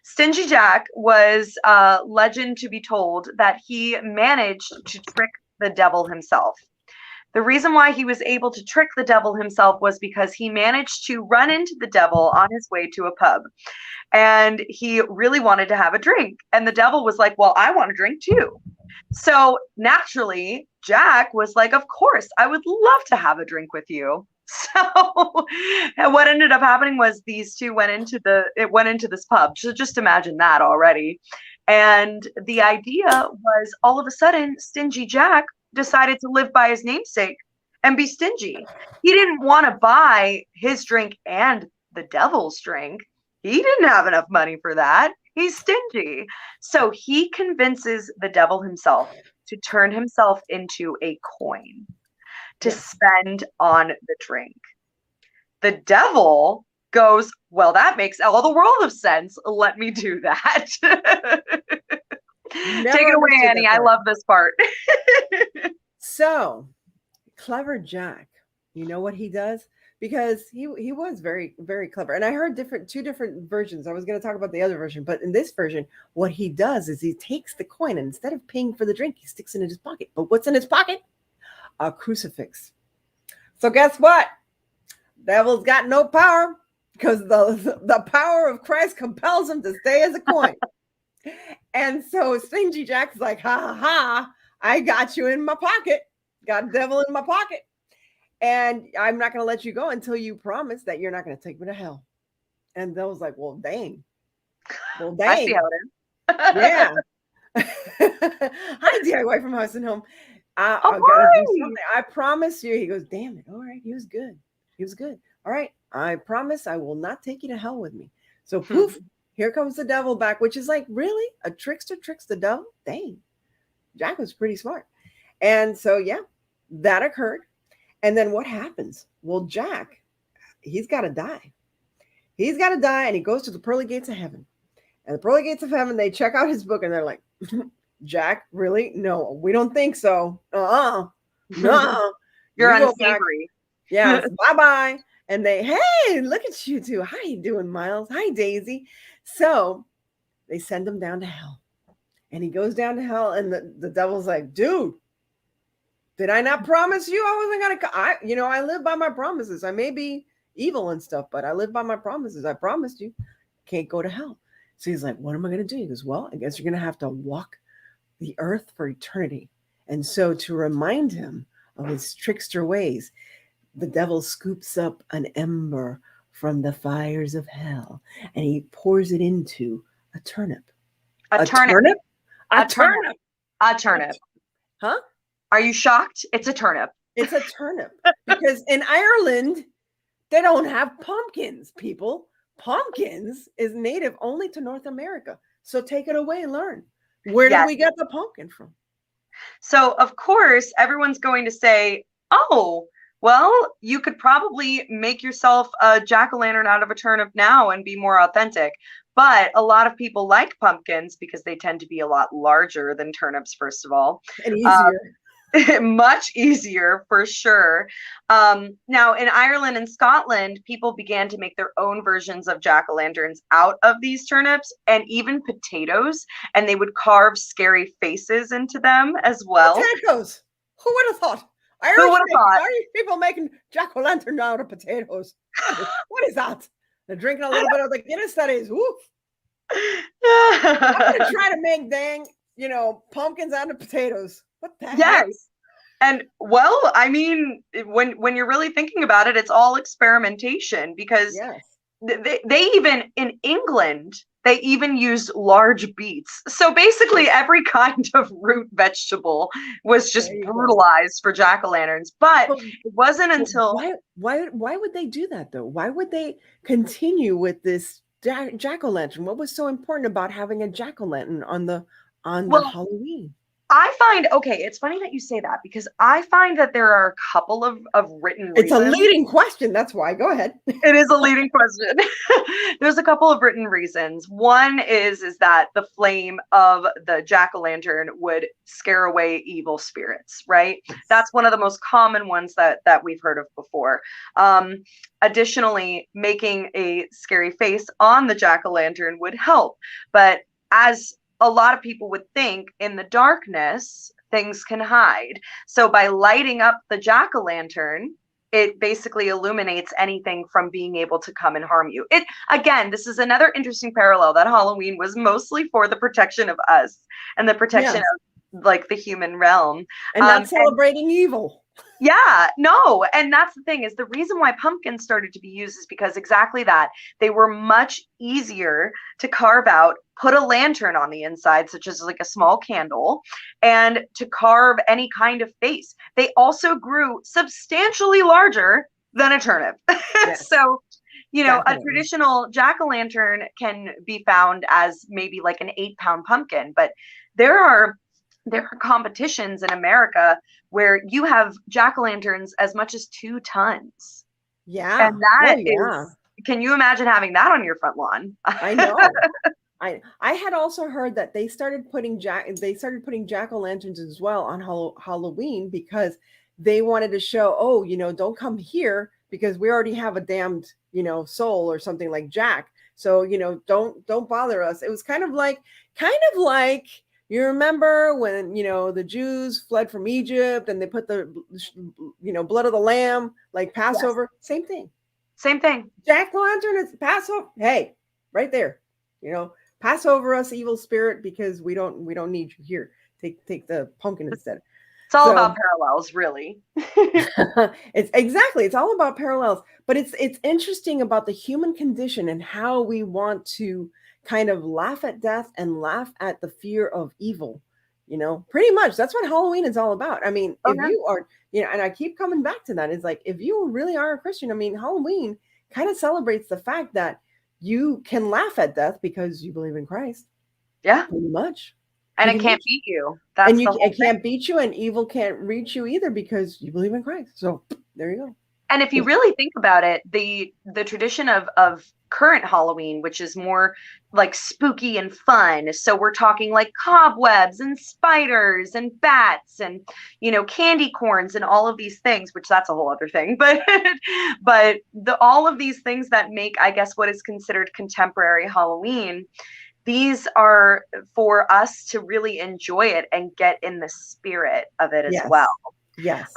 Stingy Jack was a legend to be told that he managed to trick the devil himself. The reason why he was able to trick the devil himself was because he managed to run into the devil on his way to a pub. And he really wanted to have a drink. And the devil was like, well, I want a drink too. So naturally, Jack was like, of course, I would love to have a drink with you. So and what ended up happening was these two went into this pub. So just imagine that already. And the idea was, all of a sudden, Stingy Jack decided to live by his namesake and be stingy. He didn't want to buy his drink and the devil's drink. He didn't have enough money for that. He's stingy. So he convinces the devil himself to turn himself into a coin to spend on the drink. The devil goes, well, that makes all the world of sense. Let me do that. Take it away, Annie. I love this part. So, clever Jack You know what he does? Because he was very, very clever. And I heard two different versions. I was going to talk about the other version, but in this version, what he does is he takes the coin and instead of paying for the drink, he sticks it in his pocket. But what's in his pocket? A crucifix. So guess what? Devil's got no power because the power of Christ compels him to stay as a coin. And so Stingy Jack's like, ha ha ha, I got you in my pocket. Got devil in my pocket. And I'm not going to let you go until you promise that you're not going to take me to hell. And Devil's like, well, dang. Well, dang. I see how it is. Yeah. Hi, DIY from House and Home. I got to do something. I promise you. He goes, damn it. All right. He was good. He was good. All right. I promise I will not take you to hell with me. So poof, here comes the devil back, which is like, really? A trickster tricks the devil? Dang. Jack was pretty smart. And so, yeah, that occurred. And then what happens? Well, Jack, he's got to die. He's got to die, and he goes to the pearly gates of heaven. And the pearly gates of heaven, they check out his book, and they're like, Jack, really? No, we don't think so. No. You're unsavory. Yeah, bye-bye. And they, hey, look at you two. How you doing, Miles? Hi, Daisy. So they send him down to hell. And he goes down to hell, and the devil's like, dude, did I not promise you I wasn't going to, I live by my promises. I may be evil and stuff, but I live by my promises. I promised you. Can't go to hell. So he's like, what am I going to do? He goes, well, I guess you're going to have to walk the earth for eternity. And so to remind him of his trickster ways, the devil scoops up an ember from the fires of hell and he pours it into a turnip. A turnip? A turnip. A turnip. Huh? Are you shocked? It's a turnip. It's a turnip. Because in Ireland, they don't have pumpkins, people. Pumpkins is native only to North America. So take it away, Lern. Where did we get the pumpkin from? So, of course, everyone's going to say, oh, well, you could probably make yourself a jack-o'-lantern out of a turnip now and be more authentic. But a lot of people like pumpkins because they tend to be a lot larger than turnips, first of all. And easier. Much easier for sure. Now in Ireland and Scotland, people began to make their own versions of jack-o'-lanterns out of these turnips and even potatoes, and they would carve scary faces into them as well. Potatoes. Who would have thought? Who would have thought? Irish people making jack-o'-lantern out of potatoes. What is that? They're drinking a little bit of the Guinness studies. Woof. I'm gonna try to make pumpkins out of potatoes. What the heck? Yes. And well, I mean, when you're really thinking about it, it's all experimentation because they even in England, they even used large beets. So basically every kind of root vegetable was just brutalized for jack-o'-lanterns. But it wasn't until why would they do that though? Why would they continue with this jack-o'-lantern? What was so important about having a jack-o'-lantern on the Halloween? I find, it's funny that you say that because I find that there are a couple of written reasons. It's a leading question. That's why. Go ahead. It is a leading question. There's a couple of written reasons. One is that the flame of the jack-o'-lantern would scare away evil spirits, right? That's one of the most common ones that we've heard of before. Additionally, making a scary face on the jack-o'-lantern would help. But as a lot of people would think, in the darkness, things can hide. So by lighting up the jack-o'-lantern, it basically illuminates anything from being able to come and harm you. Again, this is another interesting parallel that Halloween was mostly for the protection of us and the protection of like the human realm. And not celebrating evil. Yeah, no. And that's the thing is the reason why pumpkins started to be used is because exactly that. They were much easier to carve out, put a lantern on the inside, such as like a small candle, and to carve any kind of face. They also grew substantially larger than a turnip. Yes. So, a traditional jack-o'-lantern can be found as maybe like an 8-pound pumpkin, but there are competitions in America where you have jack-o'-lanterns as much as 2 tons. Yeah. And that is, can you imagine having that on your front lawn? I know. I had also heard that they started putting jack-o'-lanterns as well on Halloween because they wanted to show, oh, don't come here because we already have a damned, soul or something like Jack. So, don't bother us. It was kind of like, you remember when, the Jews fled from Egypt and they put the, blood of the lamb, like Passover, yes. Same thing. Same thing. Jack-o'-lantern is Passover. Hey, right there, pass over us, evil spirit, because we don't need you here. Take the pumpkin instead. It's all about parallels, really. It's all about parallels, but it's interesting about the human condition and how we want to kind of laugh at death and laugh at the fear of evil. Pretty much that's what Halloween is all about. I mean, you are, and I keep coming back to that. It's like, if you really are a Christian, I mean, Halloween kind of celebrates the fact that you can laugh at death because you believe in Christ. Yeah, pretty much. And it can't beat you. It can't beat you, and evil can't reach you either because you believe in Christ. So there you go. And if you really think about it, the tradition of current Halloween, which is more like spooky and fun. So we're talking like cobwebs and spiders and bats and, candy corns and all of these things, which that's a whole other thing. But all of these things that make, I guess, what is considered contemporary Halloween, these are for us to really enjoy it and get in the spirit of it as well. Yes.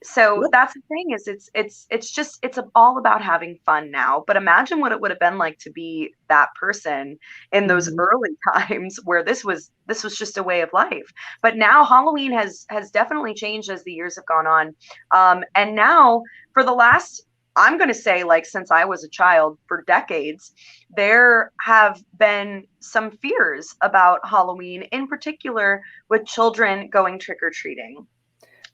So that's the thing, is it's all about having fun now. But imagine what it would have been like to be that person in those early times where this was just a way of life. But now Halloween has definitely changed as the years have gone on. And now for the last, I'm going to say, like, since I was a child, for decades, there have been some fears about Halloween, in particular with children going trick-or-treating.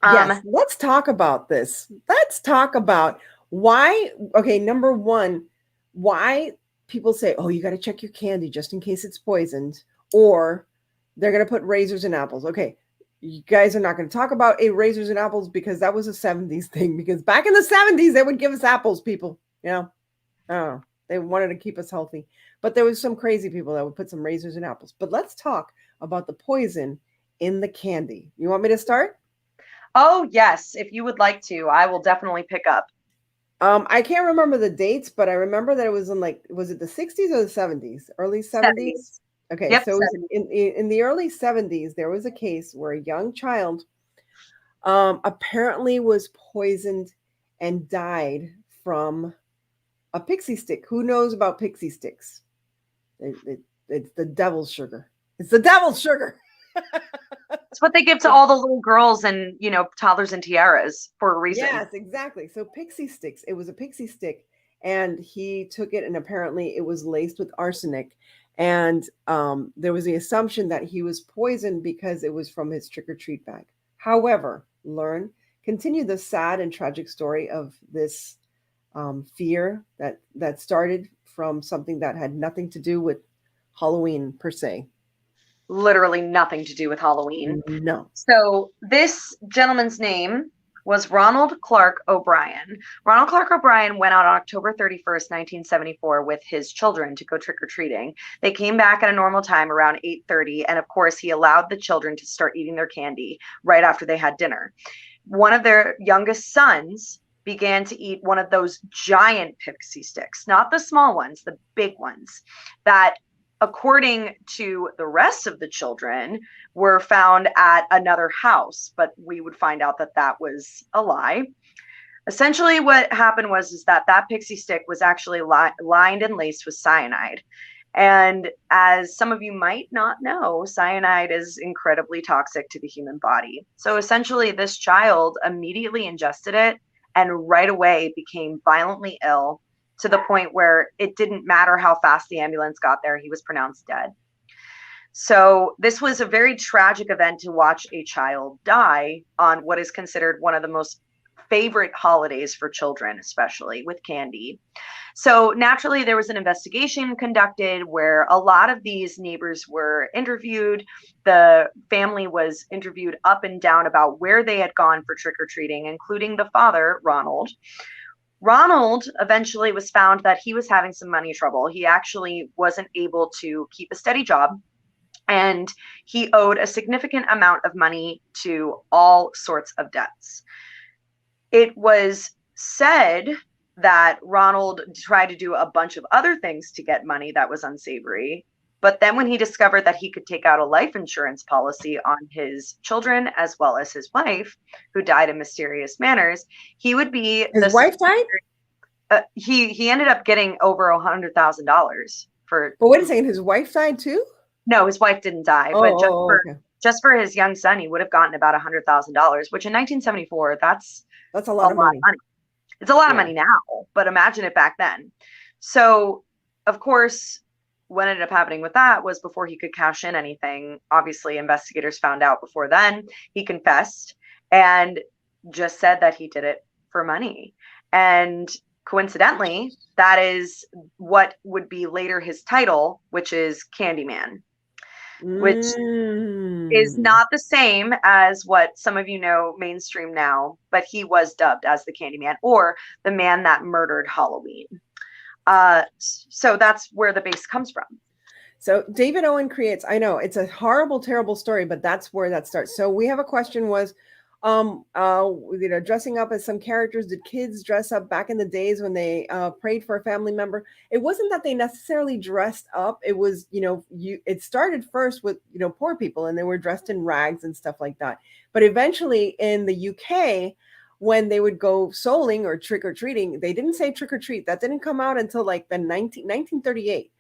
Yes, let's talk about this. Let's talk about why. Okay, number one, why people say, oh, you got to check your candy just in case it's poisoned, or they're going to put razors in apples. Okay, you guys are not going to talk about razors and apples because that was a 70s thing. Because back in the 70s, they would give us apples, people. I don't know. They wanted to keep us healthy. But there was some crazy people that would put some razors in apples. But let's talk about the poison in the candy. You want me to start? Oh, yes. If you would like to, I will definitely pick up. I can't remember the dates, but I remember that it was in, like, was it the 60s or the 70s? Early 70s? Okay, yep, so it was in the early 70s, there was a case where a young child apparently was poisoned and died from a pixie stick. Who knows about pixie sticks? It's the devil's sugar. It's the devil's sugar. It's what they give to all the little girls and, toddlers and tiaras for a reason. Yes, exactly. So pixie sticks. It was a pixie stick, and he took it, and apparently it was laced with arsenic. And there was the assumption that he was poisoned because it was from his trick-or-treat bag. However, Lern continued the sad and tragic story of this fear that started from something that had nothing to do with Halloween per se. Literally nothing to do with Halloween. No. So this gentleman's name was Ronald Clark O'Brien. Ronald Clark O'Brien went out on October 31st, 1974 with his children to go trick-or-treating. They came back at a normal time around 8:30, and of course he allowed the children to start eating their candy right after they had dinner. One of their youngest sons began to eat one of those giant pixie sticks, not the small ones, the big ones, that, according to the rest of the children, were found at another house, but we would find out that that was a lie. Essentially what happened was that pixie stick was actually lined and laced with cyanide. And as some of you might not know, cyanide is incredibly toxic to the human body. So essentially this child immediately ingested it and right away became violently ill, to the point where it didn't matter how fast the ambulance got there, he was pronounced dead. So this was a very tragic event to watch a child die on what is considered one of the most favorite holidays for children, especially with candy. So naturally, there was an investigation conducted where a lot of these neighbors were interviewed. The family was interviewed up and down about where they had gone for trick-or-treating, including the father, Ronald. Ronald eventually was found that he was having some money trouble. He actually wasn't able to keep a steady job, and he owed a significant amount of money to all sorts of debts. It was said that Ronald tried to do a bunch of other things to get money that was unsavory. But then when he discovered that he could take out a life insurance policy on his children as well as his wife, who died in mysterious manners, he would be His wife died? He ended up getting over $100,000 for. But wait a second, his wife died too? No, his wife didn't die, but okay. just for his young son, he would have gotten about $100,000, which in 1974, that's a lot of money. It's a lot of money now, but imagine it back then. So, of course, what ended up happening with that was before he could cash in anything, obviously investigators found out before then, he confessed and just said that he did it for money. And coincidentally, that is what would be later his title, which is Candyman, which is not the same as what some of you know mainstream now, but he was dubbed as the Candyman, or the man that murdered Halloween. So that's where the base comes from. So David Owen creates, I know it's a horrible, terrible story, but that's where that starts. So we have a question was, dressing up as some characters. Did kids dress up back in the days when they prayed for a family member? It wasn't that they necessarily dressed up. It was, it started first with, poor people, and they were dressed in rags and stuff like that. But eventually in the UK, when they would go souling or trick-or-treating, they didn't say trick-or-treat. That didn't come out until like the 1938.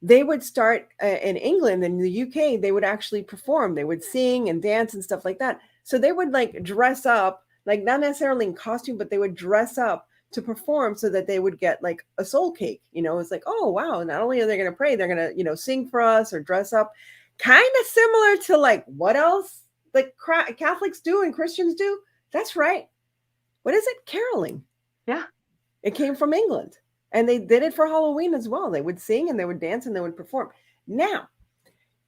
They would start in England and the UK, they would actually perform. They would sing and dance and stuff like that. So they would like dress up, like not necessarily in costume, but they would dress up to perform so that they would get like a soul cake. It's like, oh, wow. Not only are they going to pray, they're going to, sing for us or dress up. Kind of similar to like what else like Catholics do and Christians do. That's right. What is it? Caroling. Yeah. It came from England. And they did it for Halloween as well. They would sing and they would dance and they would perform. Now,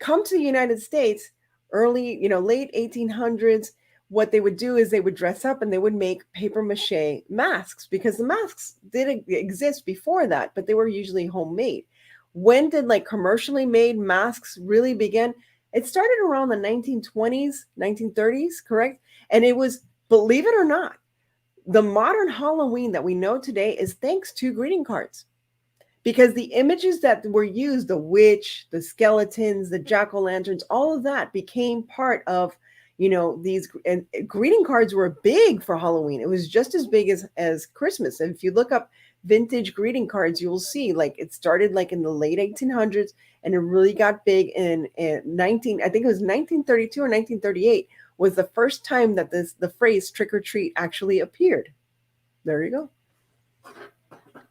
come to the United States, early, late 1800s, what they would do is they would dress up and they would make paper mache masks, because the masks did exist before that, but they were usually homemade. When did like commercially made masks really begin? It started around the 1920s, 1930s, correct? And it was, believe it or not, the modern Halloween that we know today is thanks to greeting cards, because the images that were used, the witch, the skeletons, the jack-o'-lanterns, all of that became part of, these, and greeting cards were big for Halloween. It was just as big as Christmas. And if you look up vintage greeting cards, you will see like it started like in the late 1800s and it really got big in I think it was 1932 or 1938. Was the first time that the phrase trick or treat actually appeared. There you go.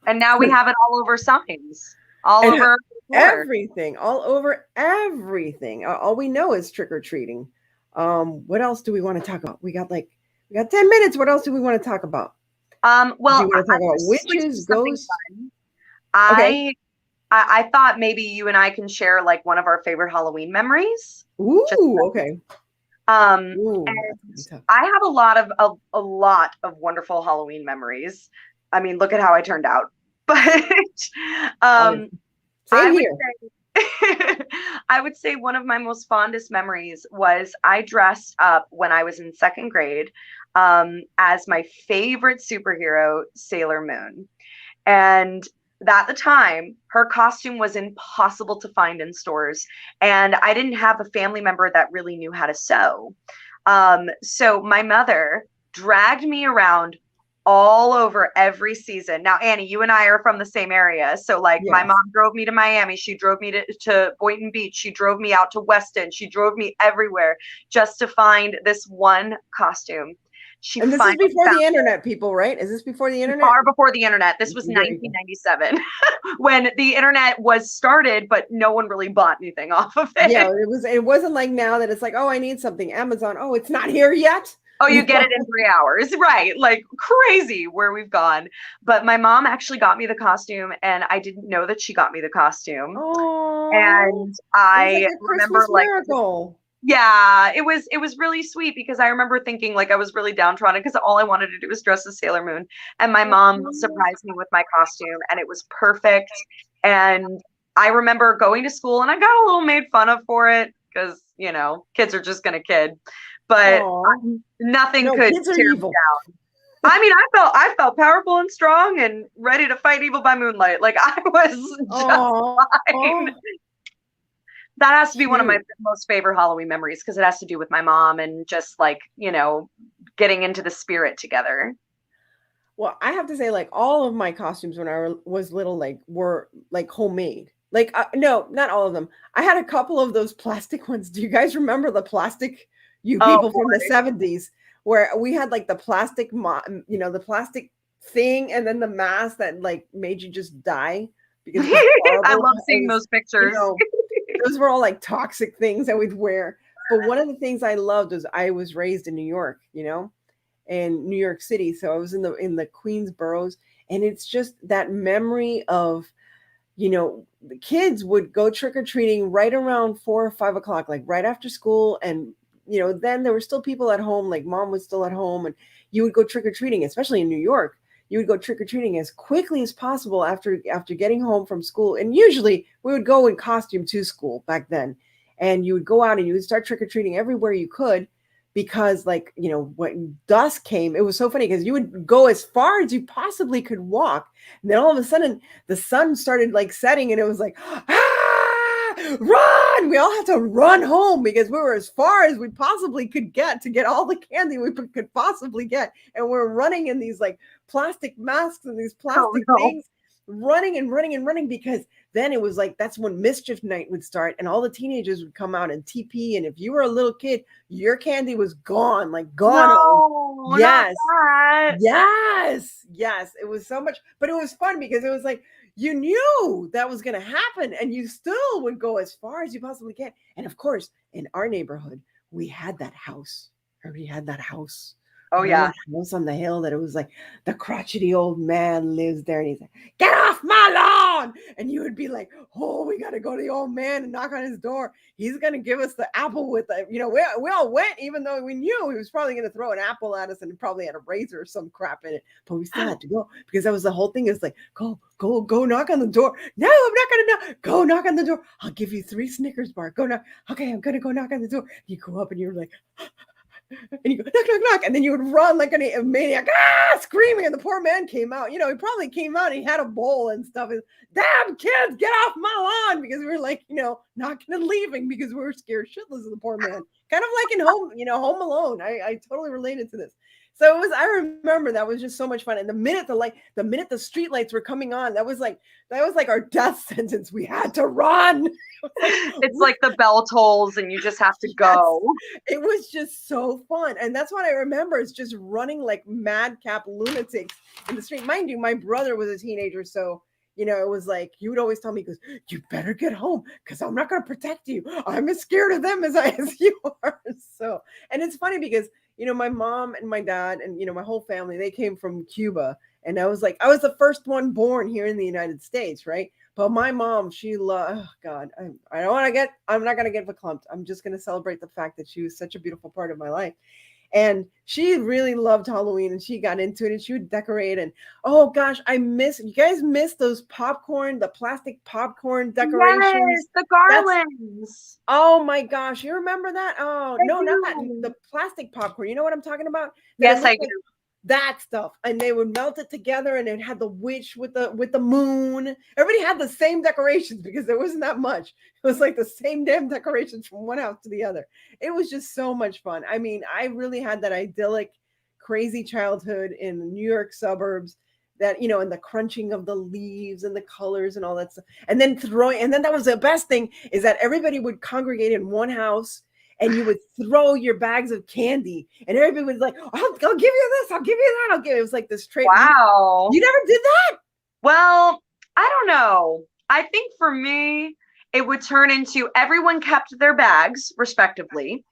And now we have it all over signs, all over everything, all over everything. All we know is trick or treating. What else do we want to talk about? We got 10 minutes. What else do we want to talk about? Well, do you want to talk about witches, ghosts? Okay. I thought maybe you and I can share like one of our favorite Halloween memories. Ooh, okay. And I have a lot of wonderful Halloween memories. I mean, look at how I turned out. But same here. I would say one of my most fondest memories was I dressed up when I was in second grade as my favorite superhero, Sailor Moon. And at the time, her costume was impossible to find in stores, and I didn't have a family member that really knew how to sew. So my mother dragged me around all over every season. Now, Annie, you and I are from the same area. So like my mom drove me to Miami. She drove me to Boynton Beach. She drove me out to Weston. She drove me everywhere just to find this one costume. And this is before the internet, people, right? Is this before the internet? Far before the internet. This was 1997 when the internet was started, but no one really bought anything off of it. Yeah, it wasn't like now that it's like, oh, I need something. Amazon, oh, it's not here yet. Oh, you get it in 3 hours. Right. Like crazy where we've gone. But my mom actually got me the costume, and I didn't know that she got me the costume. Oh, and I remember like miracle. Yeah, it was really sweet, because I remember thinking like I was really downtrodden because all I wanted to do was dress as Sailor Moon, and my mom surprised me with my costume, and it was perfect. And I remember going to school, and I got a little made fun of for it because, kids are just gonna kid. but Aw. nothing No, could kids are tear me evil. down. I mean, I felt powerful and strong and ready to fight evil by moonlight. Like I was just fine. That has to be one of my most favorite Halloween memories because it has to do with my mom and just like, getting into the spirit together. Well, I have to say, like, all of my costumes when I was little, like, were like homemade. Like, no, not all of them. I had a couple of those plastic ones. Do you guys remember the plastic, you people from the 70s, where we had like the plastic, the plastic thing, and then the mask that like made you just die because it was horrible. I love seeing those pictures. Those were all like toxic things I would wear. But one of the things I loved was I was raised in New York, in New York City. So I was in the Queens boroughs, and it's just that memory of, the kids would go trick-or-treating right around 4 or 5 o'clock, like right after school. And, then there were still people at home, like mom was still at home, and you would go trick-or-treating, especially in New York. You would go trick-or-treating as quickly as possible after getting home from school. And usually we would go in costume to school back then. And you would go out and you would start trick-or-treating everywhere you could, because like, when dusk came, it was so funny because you would go as far as you possibly could walk. And then all of a sudden the sun started like setting, and it was like, run! We all had to run home because we were as far as we possibly could get to get all the candy we could possibly get. And we're running in these like plastic masks and these plastic things, running and running and running, because then it was like, that's when mischief night would start and all the teenagers would come out and TP. And if you were a little kid, your candy was gone, like gone. No, yes. Not that. Yes. It was so much, but it was fun because it was like, you knew that was going to happen and you still would go as far as you possibly can. And of course, in our neighborhood, we had that house. We had that house. Oh, yeah. House on the hill that it was like the crotchety old man lives there, and he's like, get off my lawn. And you would be like, oh, we got to go to the old man and knock on his door. He's going to give us the apple with it. We all went, even though we knew he was probably going to throw an apple at us and probably had a razor or some crap in it. But we still had to go because that was the whole thing. Is like, go knock on the door. No, I'm not going to knock. Go knock on the door. I'll give you 3 Snickers bar. Go knock. Okay, I'm going to go knock on the door. You go up and you're like, and you go knock, knock, knock, and then you would run like a maniac, screaming. And the poor man came out. He probably came out and he had a bowl and stuff. And, damn kids, get off my lawn, because we were like, knocking and leaving because we were scared shitless of the poor man. Kind of like in Home Alone. I totally related to this. So I remember that was just so much fun. And the minute the street lights were coming on, that was like our death sentence. We had to run. It's like the bell tolls and you just have to go. It was just so fun. And that's what I remember, is just running like madcap lunatics in the street. Mind you, my brother was a teenager. So, it was like, he would always tell me, because you better get home because I'm not going to protect you. I'm as scared of them as you are. So, and it's funny because, my mom and my dad and, my whole family, they came from Cuba. And I was the first one born here in the United States, right? But my mom, I'm not going to get verklempt. I'm just going to celebrate the fact that she was such a beautiful part of my life. And she really loved Halloween, and she got into it, and she would decorate. And oh gosh, you guys miss those the plastic popcorn decorations. Yes, the garlands. Oh my gosh, you remember that? Oh, no, not that. The plastic popcorn. You know what I'm talking about? Yes, I do. That stuff. And they would melt it together, and it had the witch with the moon. Everybody had the same decorations because there wasn't that much. It was like the same damn decorations from one house to the other. It was just so much fun. I mean, I really had that idyllic, crazy childhood in the New York suburbs, that, and the crunching of the leaves and the colors and all that stuff. And then that was the best thing, is that everybody would congregate in one house, and you would throw your bags of candy, and everybody was like, I'll give you this, I'll give you that, it was like this trade. Wow. You never did that? Well, I don't know. I think for me, it would turn into everyone kept their bags respectively.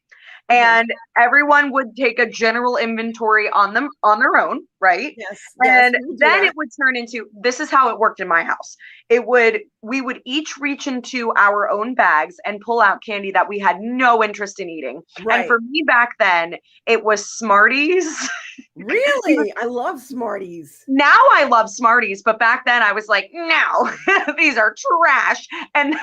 And everyone would take a general inventory on them on their own, right? Yes. And then it would turn into, this is how it worked in my house. We would each reach into our own bags and pull out candy that we had no interest in eating. Right. And for me back then, it was Smarties. Really? I love Smarties. Now I love Smarties, but back then I was like, no, these are trash. And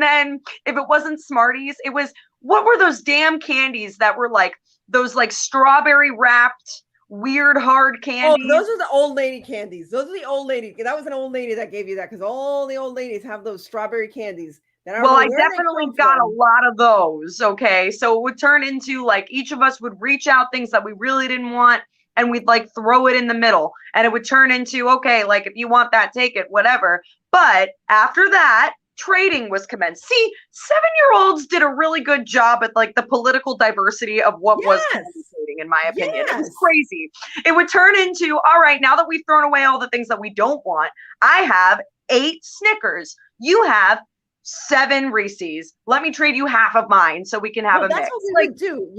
then if it wasn't Smarties, it was what were those damn candies that were like those like strawberry wrapped weird hard candies? Oh, those are the old lady candies. Those are the old lady. That was an old lady that gave you that, because all the old ladies have those strawberry candies. Well, I definitely got a lot of those. Okay. So it would turn into like each of us would reach out things that we really didn't want and we'd like throw it in the middle. And it would turn into, okay, like if you want that, take it, whatever. But after that, trading was commenced. See, 7-year-olds did a really good job at like the political diversity of what was communicating, in my opinion. It was crazy. It would turn into, all right, now that we've thrown away all the things that we don't want, I have 8 Snickers. You have 7 Reese's. Let me trade you half of mine so we can have a mix. That's what we would do,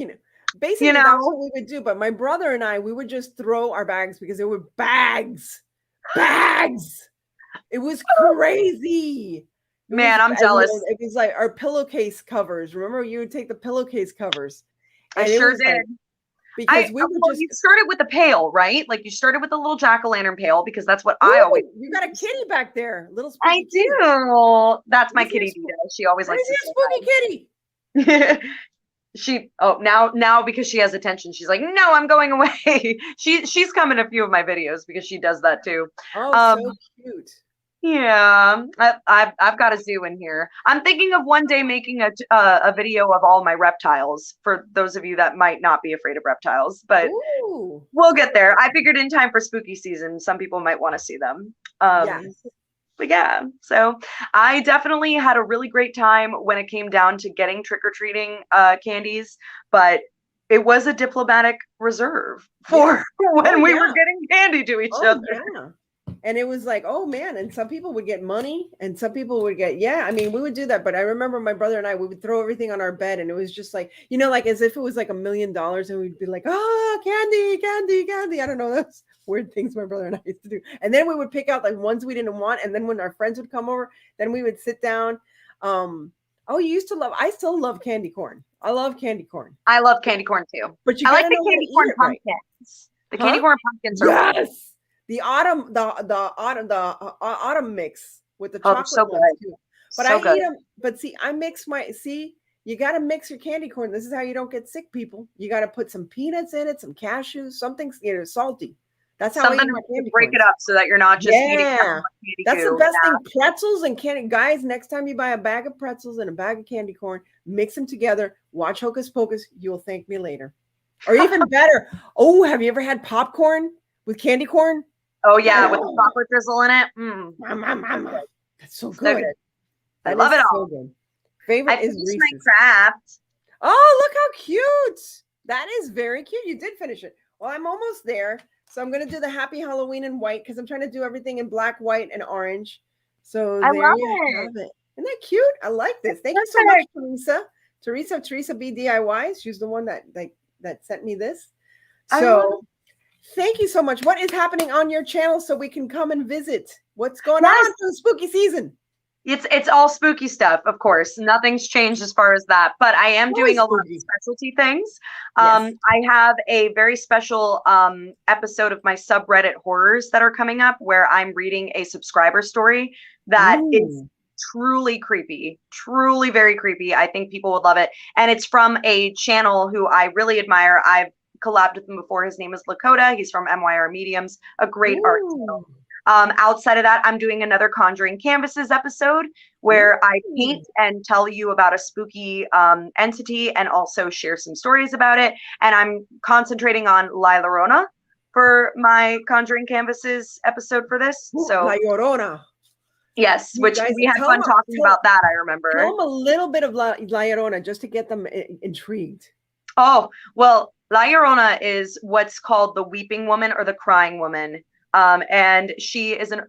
basically, that's what we would do. But my brother and I, we would just throw our bags because there were bags. It was crazy. Man, I'm jealous. It was like our pillowcase covers. Remember, you would take the pillowcase covers. I sure did. Because you started with the pail, right? Like you started with the little jack-o'-lantern pail, because that's what I always. You got a kitty back there, little. I do. That's my kitty Dita. She always likes to spooky kitty. Now because she has attention, she's like, no, I'm going away. She's come in a few of my videos because she does that too. Oh, so cute. Yeah, I've got a zoo in here. I'm thinking of one day making a video of all my reptiles, for those of you that might not be afraid of reptiles, but we'll get there. I figured in time for spooky season, some people might want to see them. But yeah, so I definitely had a really great time when it came down to getting trick-or-treating candies, but it was a diplomatic reserve for when we were getting candy to each other. Yeah. And it was like, oh man, and some people would get money and some people would get, I mean, we would do that. But I remember my brother and I, we would throw everything on our bed and it was just like, like as if it was like $1 million and we'd be like, candy. I don't know, those weird things my brother and I used to do. And then we would pick out like ones we didn't want. And then when our friends would come over, then we would sit down. I still love candy corn. I love candy corn. I love candy corn too. But I like the candy corn pumpkins. Right. The candy corn pumpkins are the autumn mix with the chocolate. So good. Too. But I eat them. But see, you got to mix your candy corn. This is how you don't get sick, people. You got to put some peanuts in it, some cashews, something salty. That's how I eat my candy break corn. It up so that you're not just eating candy. That's the best thing. Pretzels and candy. Guys, next time you buy a bag of pretzels and a bag of candy corn, mix them together. Watch Hocus Pocus. You'll thank me later. Or even better. Oh, have you ever had popcorn with candy corn? Oh yeah, with the chocolate drizzle in it. That's so good. I love it all. So good. Favorite is Reese's. My craft. Oh, look how cute! That is very cute. You did finish it. Well, I'm almost there, so I'm gonna do the Happy Halloween in white because I'm trying to do everything in black, white, and orange. So I there love you have it. Isn't that cute? I like this. Thank you so much, Teresa. Teresa B DIY. She's the one that sent me this. So. Thank you so much. What is happening on your channel so we can come and visit? What's going on for the spooky season? It's all spooky stuff, of course. Nothing's changed as far as that, but I am doing a lot of specialty things. I have a very special episode of my subreddit horrors that are coming up where I'm reading a subscriber story that is truly creepy, truly very creepy. I think people would love it. And it's from a channel who I really admire. I've collabed with him before. His name is Lakota. He's from MYR Mediums, a great art channel. Outside of that, I'm doing another Conjuring Canvases episode where I paint and tell you about a spooky entity and also share some stories about it. And I'm concentrating on La Llorona for my Conjuring Canvases episode for this. So La Llorona. Yes, which we had fun talking about that, I remember. Tell them a little bit of La Llorona just to get them intrigued. Oh, well, La Llorona is what's called the weeping woman or the crying woman. And she is an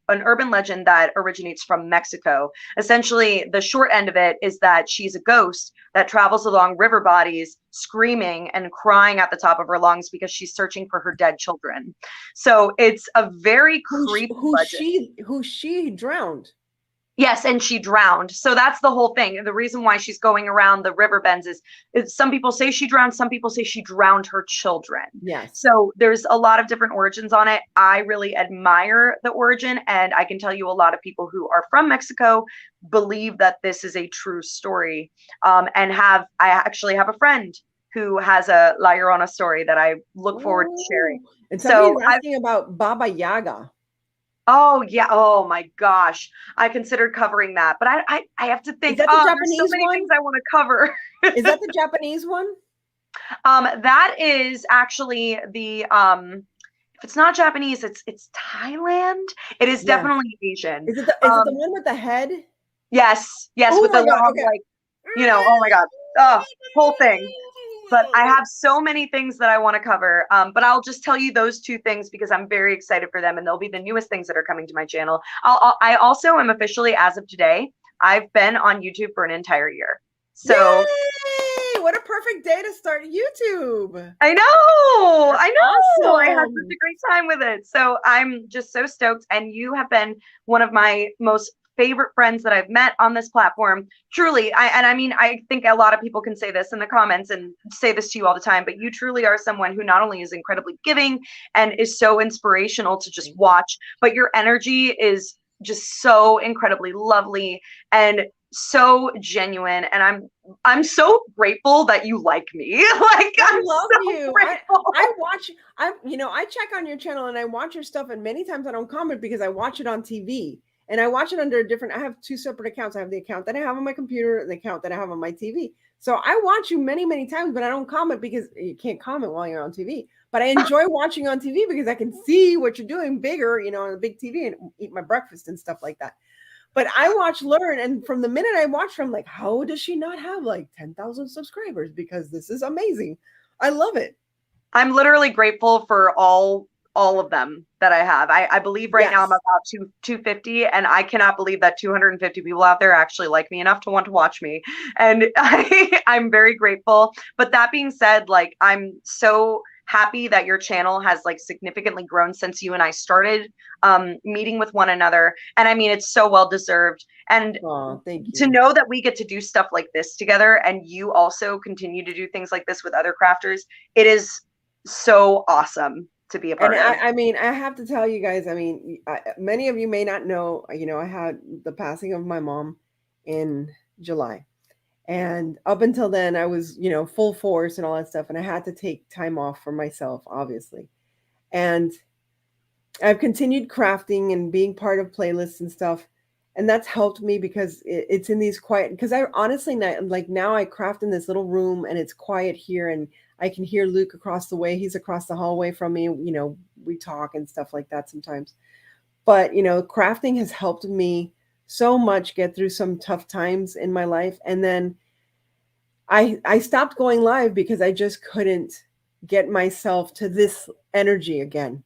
urban legend that originates from Mexico. Essentially, the short end of it is that she's a ghost that travels along river bodies, screaming and crying at the top of her lungs because she's searching for her dead children. So it's a very creepy legend. Who she drowned. Yes, and she drowned. So that's the whole thing. The reason why she's going around the river bends is some people say she drowned, some people say she drowned her children. Yes. So there's a lot of different origins on it. I really admire the origin, and I can tell you a lot of people who are from Mexico believe that this is a true story. And I actually have a friend who has a La Llorona story that I look forward to sharing. And somebody's asking about Baba Yaga. Oh yeah. Oh my gosh. I considered covering that, but I have to think. Is that the Japanese there's so many one? things I want to cover. Is that the Japanese one? That is actually the if it's not Japanese, it's Thailand. It is definitely Asian. Is it the one with the head? Yes. Yes, with the long, like, you know, oh my God. Oh, whole thing. But I have so many things that I want to cover. But I'll just tell you those two things because I'm very excited for them, and they'll be the newest things that are coming to my channel. I also am officially, as of today, I've been on YouTube for an entire year. So yay! What a perfect day to start YouTube. I know. That's I know. awesome. I had such a great time with it. So I'm just so stoked. And you have been one of my most favorite friends that I've met on this platform. Truly. I mean, I think a lot of people can say this in the comments and say this to you all the time, but you truly are someone who not only is incredibly giving and is so inspirational to just watch, but your energy is just so incredibly lovely and so genuine. And I'm so grateful that you like me. Like, I love you. I check on your channel and I watch your stuff, and many times I don't comment because I watch it on TV. And I watch it under I have two separate accounts. I have the account that I have on my computer and the account that I have on my TV. So I watch you many, many times, but I don't comment because you can't comment while you're on TV. But I enjoy watching on TV because I can see what you're doing bigger, on the big TV and eat my breakfast and stuff like that. But I watch Lern, and from the minute I watched her, I'm like, how does she not have like 10,000 subscribers? Because this is amazing. I love it. I'm literally grateful for all of them that I have. I believe right now I'm about 250, and I cannot believe that 250 people out there actually like me enough to want to watch me. And I'm very grateful. But that being said, like, I'm so happy that your channel has like significantly grown since you and I started meeting with one another. And I mean, it's so well deserved. And thank you. To know that we get to do stuff like this together, and you also continue to do things like this with other crafters, it is so awesome to be a part of. I mean, I have to tell you guys, I mean, many of you may not know, I had the passing of my mom in July. And up until then, I was, full force and all that stuff. And I had to take time off for myself, obviously. And I've continued crafting and being part of playlists and stuff. And that's helped me because it's in these quiet, because I honestly, like now I craft in this little room and it's quiet here, and I can hear Luke across the way. He's across the hallway from me. We talk and stuff like that sometimes. But, crafting has helped me so much get through some tough times in my life. And then I stopped going live because I just couldn't get myself to this energy again.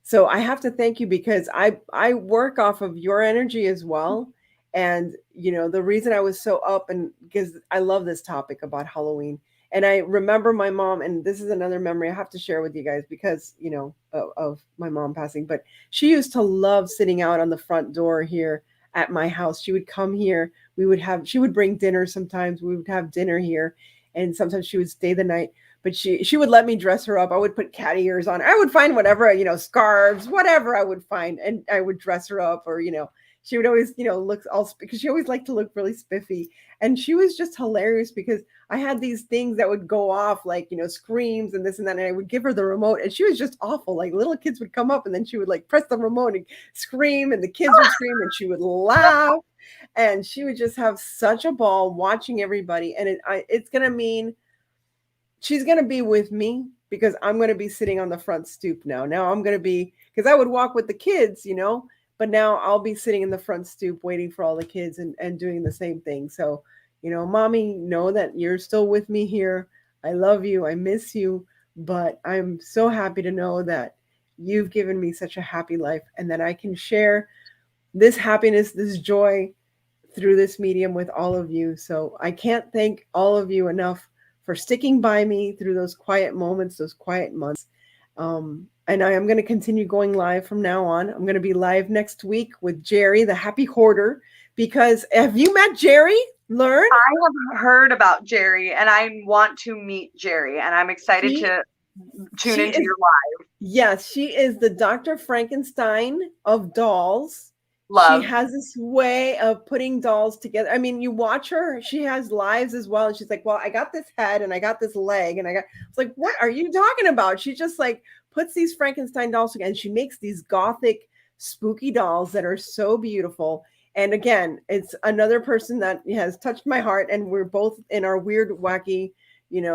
So I have to thank you because I work off of your energy as well. And, the reason I was so up, and because I love this topic about Halloween. And I remember my mom, and this is another memory I have to share with you guys because, of my mom passing. But she used to love sitting out on the front door here at my house. She would come here. She would bring dinner sometimes. We would have dinner here. And sometimes she would stay the night. But she would let me dress her up. I would put cat ears on. I would find whatever, scarves, whatever I would find. And I would dress her up, or, she would always, look all, because she always liked to look really spiffy. And she was just hilarious because I had these things that would go off like, screams and this and that. And I would give her the remote, and she was just awful. Like, little kids would come up and then she would like press the remote and scream, and the kids would scream, and she would laugh. And she would just have such a ball watching everybody. And it's going to mean she's going to be with me because I'm going to be sitting on the front stoop now. Now I'm going to be, because I would walk with the kids, but now I'll be sitting in the front stoop waiting for all the kids and doing the same thing. So, Mommy, know that you're still with me here. I love you. I miss you. But I'm so happy to know that you've given me such a happy life, and that I can share this happiness, this joy through this medium with all of you. So I can't thank all of you enough for sticking by me through those quiet moments, those quiet months. And I am going to continue going live from now on. I'm going to be live next week with Jerry, the happy hoarder, because have you met Jerry, Lern? I have heard about Jerry, and I want to meet Jerry, and I'm excited to tune into your live. Yes, she is the Dr. Frankenstein of dolls. Love. She has this way of putting dolls together. I mean, you watch her, she has lives as well. And she's like, well, I got this head and I got this leg and it's like, what are you talking about? She just like puts these Frankenstein dolls together and she makes these gothic, spooky dolls that are so beautiful. And again, it's another person that has touched my heart, and we're both in our weird, wacky,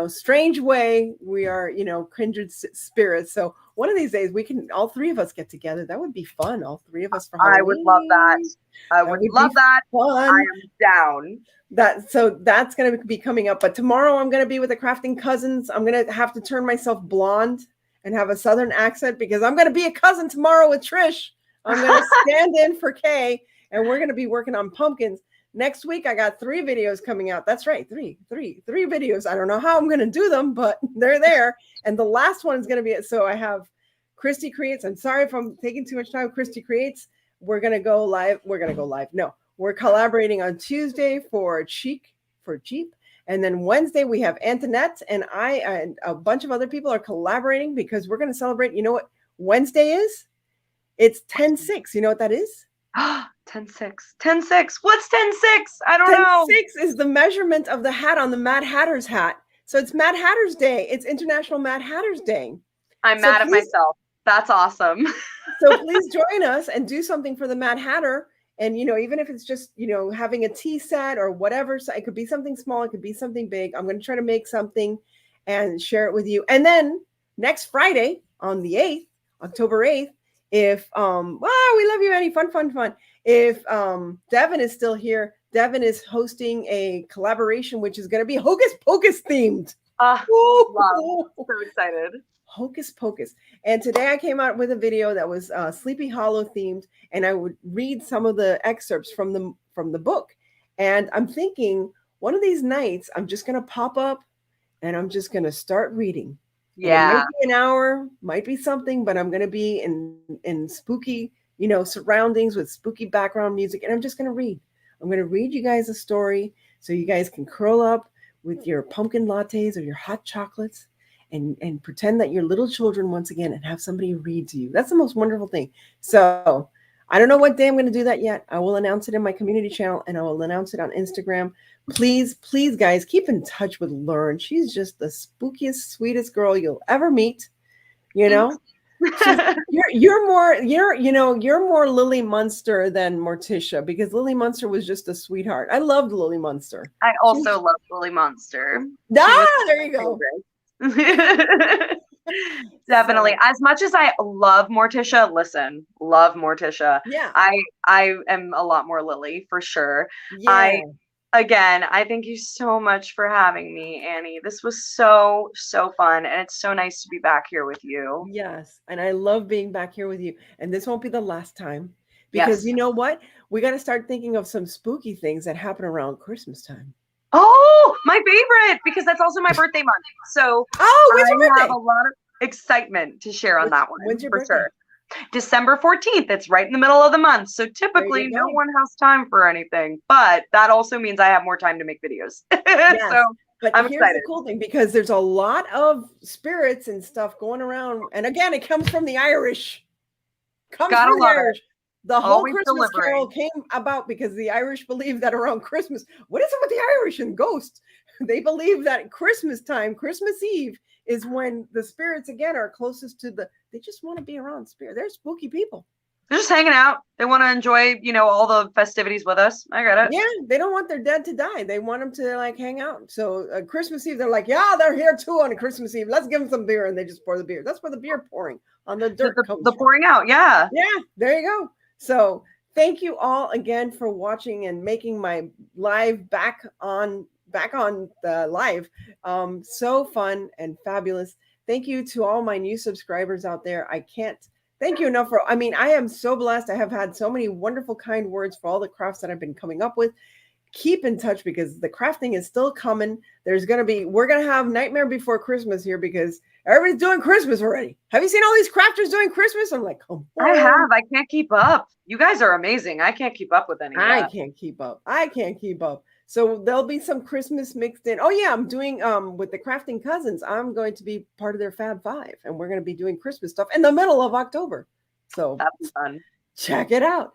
strange way. We are, kindred spirits. So one of these days we can, all three of us get together. That would be fun. All three of us for Halloween. I would love that. I would love that. Fun. I am down. So that's going to be coming up. But tomorrow I'm going to be with the Crafting Cousins. I'm going to have to turn myself blonde and have a Southern accent because I'm going to be a cousin tomorrow with Trish. I'm going to stand in for Kay, and we're going to be working on pumpkins. Next week, I got 3 videos coming out. That's right, three videos. I don't know how I'm going to do them, but they're there. And the last one is going to be it. So I have Christy Creates. I'm sorry if I'm taking too much time. Christy Creates. We're going to go live. No, we're collaborating on Tuesday for Cheap. And then Wednesday, we have Antoinette and I and a bunch of other people are collaborating because we're going to celebrate. You know what Wednesday is? It's 10/6. You know what that is? 10/6. 10/6. What's 10/6? I don't know. 10/6 is the measurement of the hat on the Mad Hatter's hat. So it's Mad Hatter's Day. It's International Mad Hatter's Day. I'm mad at myself. That's awesome. So please join us and do something for the Mad Hatter. And, even if it's just, having a tea set or whatever, so it could be something small, it could be something big. I'm going to try to make something and share it with you. And then next Friday on the 8th, October 8th, if, we love you, Annie. Fun. If Devin is still here, Devin is hosting a collaboration, which is going to be Hocus Pocus themed. Love. So excited. Hocus Pocus. And today I came out with a video that was Sleepy Hollow themed, and I would read some of the excerpts from the book. And I'm thinking one of these nights I'm just going to pop up and I'm just going to start reading. Yeah. It might be an hour, might be something, but I'm going to be in spooky, surroundings with spooky background music, and I'm just going to read. I'm going to read you guys a story so you guys can curl up with your pumpkin lattes or your hot chocolates and pretend that you're little children once again and have somebody read to you. That's the most wonderful thing. So I don't know what day I'm going to do that yet. I will announce it in my community channel and I will announce it on Instagram. Please, guys, keep in touch with Lern. She's just the spookiest, sweetest girl you'll ever meet. You're more Lily Munster than Morticia, because Lily Munster was just a sweetheart. I loved Lily Munster. I also love Lily Munster. There you go. Definitely. So, as much as I love Morticia, love Morticia. Yeah. I am a lot more Lily for sure. Yeah. I thank you so much for having me, Annie. This was so fun, and it's so nice to be back here with you. Yes, and I love being back here with you. And this won't be the last time, because You know what? We got to start thinking of some spooky things that happen around Christmas time. Oh, my favorite, because that's also my birthday month. So when's your birthday? I have a lot of excitement to share on that one. When's your birthday? Sure. December 14th. It's right in the middle of the month. So typically no one has time for anything, but that also means I have more time to make videos. Yes. So but I'm here's excited. The cool thing, because there's a lot of spirits and stuff going around. And again, it comes from the Irish. Gotta love it. The whole Always Christmas delivering. Carol came about because the Irish believe that around Christmas, what is it with the Irish and ghosts? They believe that Christmas time, Christmas Eve, is when the spirits again are closest to they just want to be around spirit. They're spooky people. They're just hanging out. They want to enjoy, all the festivities with us. I get it. Yeah, they don't want their dead to die. They want them to hang out. So Christmas Eve, they're like, yeah, they're here too on a Christmas Eve. Let's give them some beer, and they just pour the beer. That's where the beer pouring on the dirt comes the pouring out. Yeah. Yeah, there you go. So thank you all again for watching and making my live back on the live so fun and fabulous. Thank you to all my new subscribers out there. I can't thank you enough I am so blessed. I have had so many wonderful, kind words for all the crafts that I've been coming up with. keep in touch because the crafting is still coming. We're going to have Nightmare Before Christmas here because everybody's doing Christmas already. Have you seen all these crafters doing Christmas? I'm like, come on. I have. I can't keep up. You guys are amazing. I can't keep up with any of that. I can't keep up. So there'll be some Christmas mixed in. Oh yeah, I'm doing with the Crafting Cousins. I'm going to be part of their Fab Five, and we're going to be doing Christmas stuff in the middle of October. So that's fun. Check it out.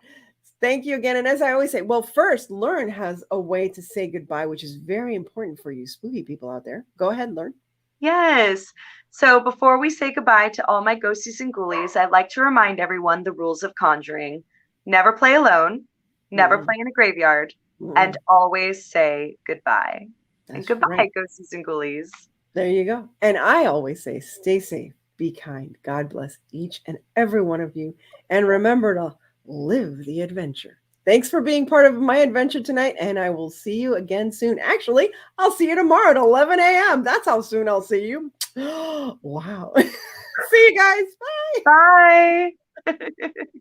Thank you again. And as I always say, well, first, Lern has a way to say goodbye, which is very important for you spooky people out there. Go ahead, Lern. Yes. So before we say goodbye to all my ghosties and ghoulies, I'd like to remind everyone the rules of conjuring. Never play alone, never play in a graveyard, and always say goodbye. And goodbye, ghosties and ghoulies. There you go. And I always say, stay safe, be kind. God bless each and every one of you. And remember to live the adventure. Thanks for being part of my adventure tonight, and I will see you again soon. Actually, I'll see you tomorrow at 11 a.m. That's how soon I'll see you. Wow. See you guys. Bye. Bye.